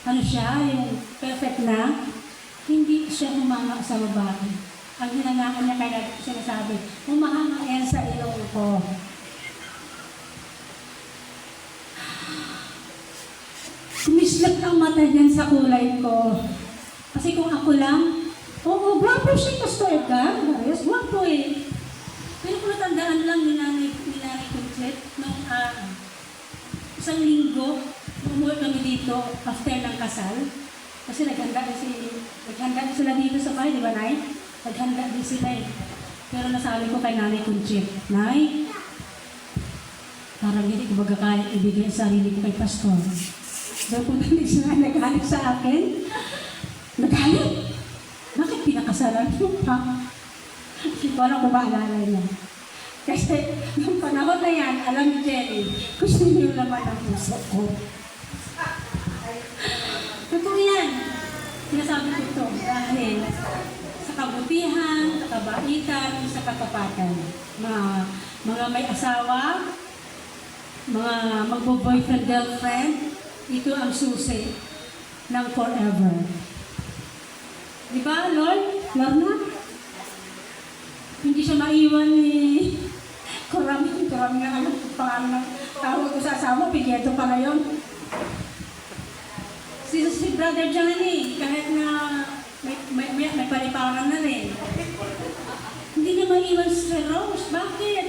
ano siya, yung perfect na. Hindi siya humanga sa babae. Ang hinangaan niya kaya sinasabi, humahanga yan sa ilong ko. Kumislap ang mata niyan sa kulay ko. Kasi kung ako lang, oo, gwapo siya, Pastor Edgar. Yes, gwapo eh. Pero kung natandaan lang ni Nanay Kunchet, nung isang linggo, umuwi kami dito after ng kasal. Kasi naghanda din sila dito sa bahay, di ba, Nay? Naghanda din sila eh. Pero nasabi ko kay Nanay Kunchet, Nay, parang hindi ko magkakaya ibigay ang sarili ko kay Pastor. Doon po namin sila nagalit sa akin. Nagalit? Bakit pinakasalan mo pa? Parang kung maalala niya. Kasi nung panahon na yan, alam ni Jenny, gusto niyo naman ang puso ko. Totoo yan. Sinasabi ko ito dahil sa kabutihan, sa kabaitan, sa katapatan. Mga may asawa, mga magbo-boyfriend, girlfriend, ito ang susi ng forever. Di ba, Lord? Lorna? Hindi siya maiwan ni Karami na alam ko paano ng tawag ko sa asawa, Pigeto pala yun. Si Brother Johnny, kahit na may paliparan na rin. Hindi niya maiwan si Rose. Bakit?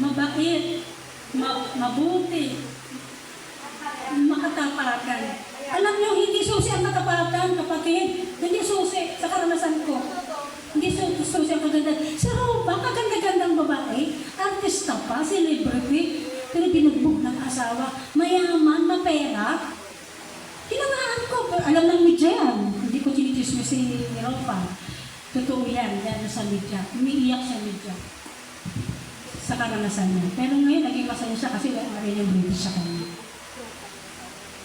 Mabait, mabuti, makatapakan. Alam niyo, hindi susi ang katapatan, kapatid. Hindi susi sa karanasan ko. Hindi susi ang kaganda. Si Rupa, kaganda-gandang babae, artista pa, celebrity, pero binugbog ng asawa, mayaman, mapera. Tinangaan ko, pero alam ng media yan. Hindi ko tinitismo si Rupa. Totoo yan, yan sa media. Umiiyak sa media. Sa karanasan niya. Pero ngayon, naging masaya siya kasi wala rin yung British sa kanya.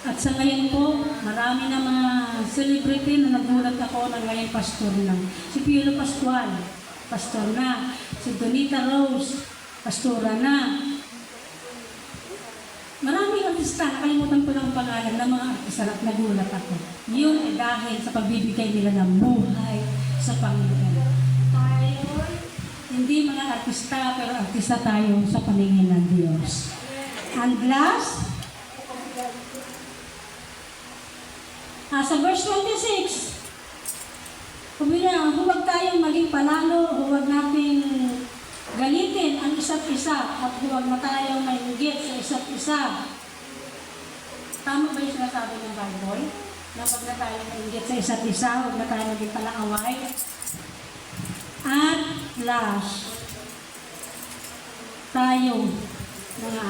At At sa ngayon po, marami na mga celebrity na nagulat ako na ngayon pastor na. Si Piolo Pascual, pastor na. Si Donita Rose, pastora na. Maraming artista, nakalimutan ko lang ang pangalan ng mga artista at nagulat ako. Yun ay dahil sa pagbibigay nila ng buhay sa Panginoon. Tayo, hindi mga artista, pero artista tayo sa paningin ng Diyos. And last, sa verse 26, huwag tayong maging panalo, huwag nating galitin ang isa't isa at huwag na tayong mainggit sa isa't isa. Tama ba yung sinasabi ng Bible? Na huwag na tayong mainggit sa isa't isa, huwag na tayong maging palaaway. At last, tayo, mga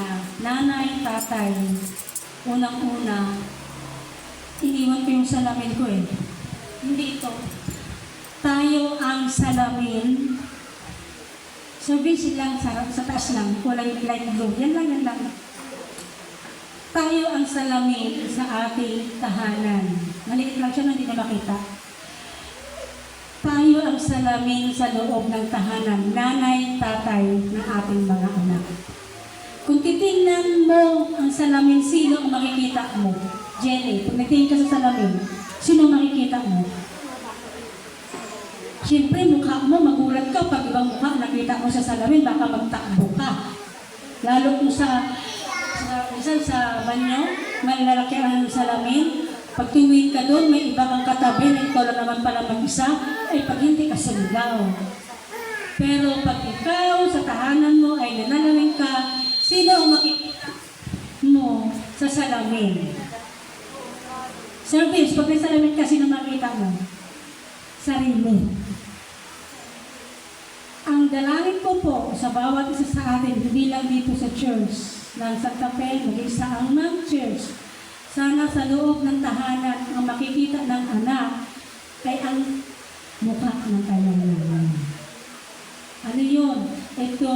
nanay, tatay, unang-una, iniwan ko yung salamin ko eh. Hindi ito. Tayo ang salamin. Service lang sa taas lang. Walang light blue. Yan lang. Tayo ang salamin sa ating tahanan. Maliit lang siya na hindi na makita. Tayo ang salamin sa loob ng tahanan. Nanay, tatay ng ating mga anak. Kung titingnan mo ang salamin, sino ang makikita mo? Jenny, kung nagtingin ka sa salamin, sino makikita mo? Siyempre, mukha mo, magulat ka. Pag ibang mukha, nakita mo sa salamin, baka magtakbo ka. Lalo kung sa banyo, may lalaki ang salamin. Pag tumingin ka doon, may iba kang katabi, na ikaw lang naman pala mag-isa, ay pag hindi ka sumigaw. Pero pag ikaw sa tahanan mo ay nananaming ka, sino ang makikita mo sa salamin? Service, pag may salamin ka, sino makikita mo? Sarili. Ang dalangin ko po sa bawat isa sa atin, hindi lang dito sa church ng Santa Fe, maging sa anumang church, sana sa loob ng tahanan, ang makikita ng anak ay ang mukha ng kanyang nanay. Ano yun? Ito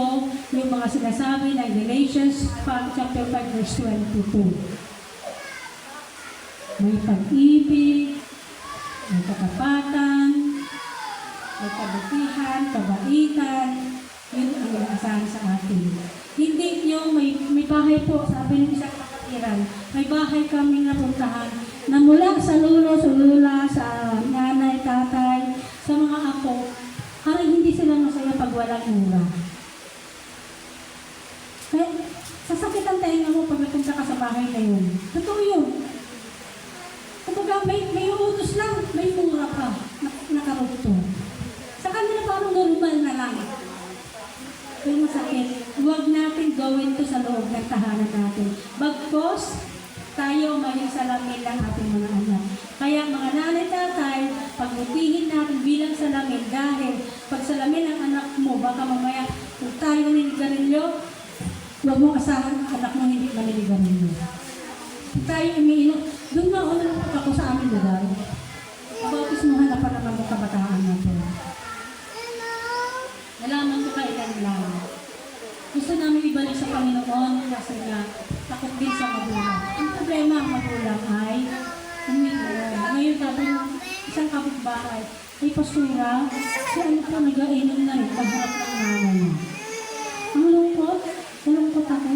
yung mga sinasabi ng Galatians chapter 5 verse 22. May pag-ibig, may katapatan, may kabutihan, kabaitan, yun ang inaasahan sa atin. Hindi yung may bahay po, sabi ng isang kapatiran, may bahay kaming napuntahan na mula sa lolo, sa lula, sa nanay, tatay, sa mga apo, parang hindi sila masaya pag walang mura. Kaya, sasakit ang tainga mo pag napunta ka sa bahay na yun. Totoo yun. Kumbaga, may utos lang, may mura pa, nakarugto. Sa kanila parang normal na lang. Pero masakit. Huwag natin gawin to sa loob ng tahanan natin. Bagkos, tayo maging salamin ng ating mga anak. Kaya mga nanay, tatay, pagbutihin natin bilang salamin dahil pag salamin ang anak mo, baka mamaya kung tayo naninigarilyo, huwag mo asahan ang anak mo hindi maninigarilyo. Kung tayo umiinom, doon na una ako sa amin lugar. Bautismuhan na pa naman ng kabataan natin. Nalaman ko kailan lang. Gusto namin ibalik sa Panginoon kasi nga takot din sa magulang. Ang problema ang magulang ay umiinom. Ngayon sabi ng isang kapitbahay, ay pastura, si ano po nag-ainom na rin pagharap ng nanay niya. Ang lungkot, nalungkot ako.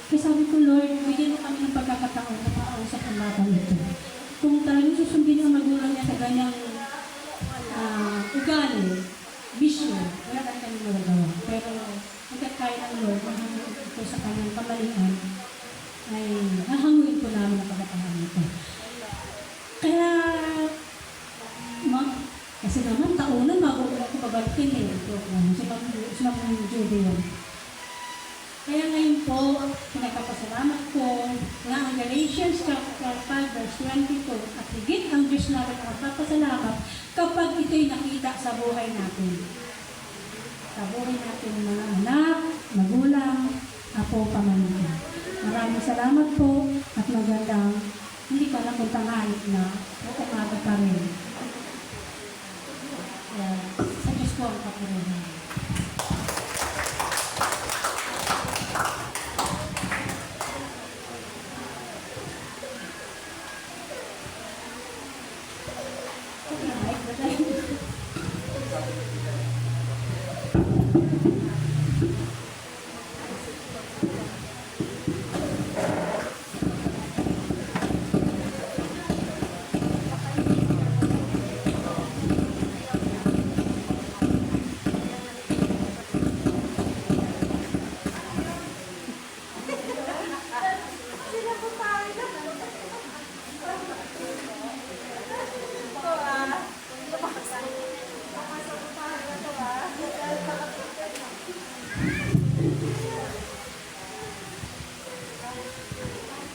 Kaya sabi ko, Lord, bigyan mo kami ng pagkakataon na pakausap ang batang ito. Kung talagang susundin ang magulang niya sa ganyang ugali, bisyo, wala ka kami magagawa. Pero hanggat kaya ng Lord, mahanguin ko sa kanyang kamalian, ay hahanguin ko namin ang pagkakataon ito. Kaya, kasi naman taunan bago ko pabalikin eh. Si Ma'am Judy yun. Kaya ngayon po, pinagpapasalamat ko na ang Galatians chapter 5 verse 22 at higit ang Diyos natin ang magpapasalamat kapag ito'y nakita sa buhay natin. Sa buhay natin ng mga anak, magulang, apo, pamangkin. Maraming salamat po at magandang hindi pa lang kung tanghali na o umaga pa rin. Sa Diyos po ang kapurihan.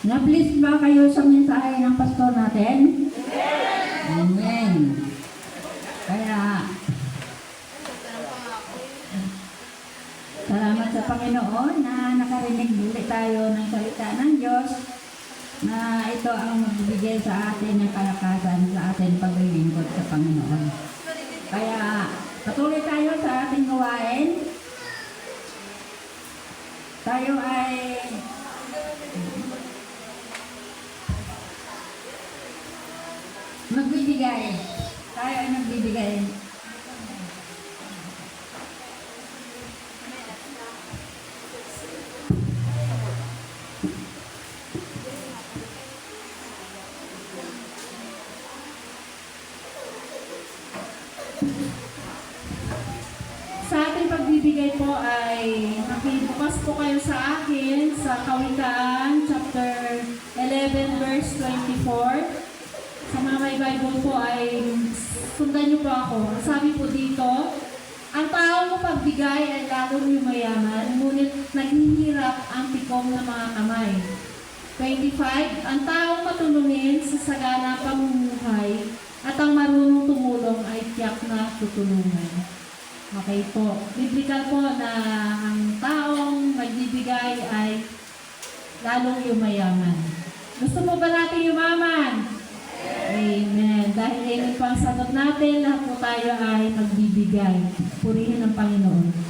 Na-bless ba kayo sa mensahe ng pastor natin? Amen. Kaya, salamat sa Panginoon na nakarinig ulit tayo ng salita ng Diyos na ito ang magbibigay sa atin ng kalakasan sa ating paglilingkod sa Panginoon. Kaya, patuloy tayo sa ating gawain. Tayo ay magbibigay. Tayo ay magbibigay. Sa ating pagbibigay po ay makibukas po kayo sa akin sa Kawikaan chapter 11 verse 24. Sa mga may Bible po ay sundan niyo po ako. Ang sabi po dito, ang taong mapagbigay ay lalong yumayaman, ngunit naghihirap ang tikom ng mga kamay. 25, ang taong matulungin sa sagana pamumuhay at ang marunong tumulong ay tiyak na tutulungan. Okay po. Biblical po na ang taong magbibigay ay lalong yumayaman. Gusto mo ba natin yumaman? Amen. Dahil yun po ang sagot natin, lahat po tayo ay magbibigay. Purihin ang Panginoon.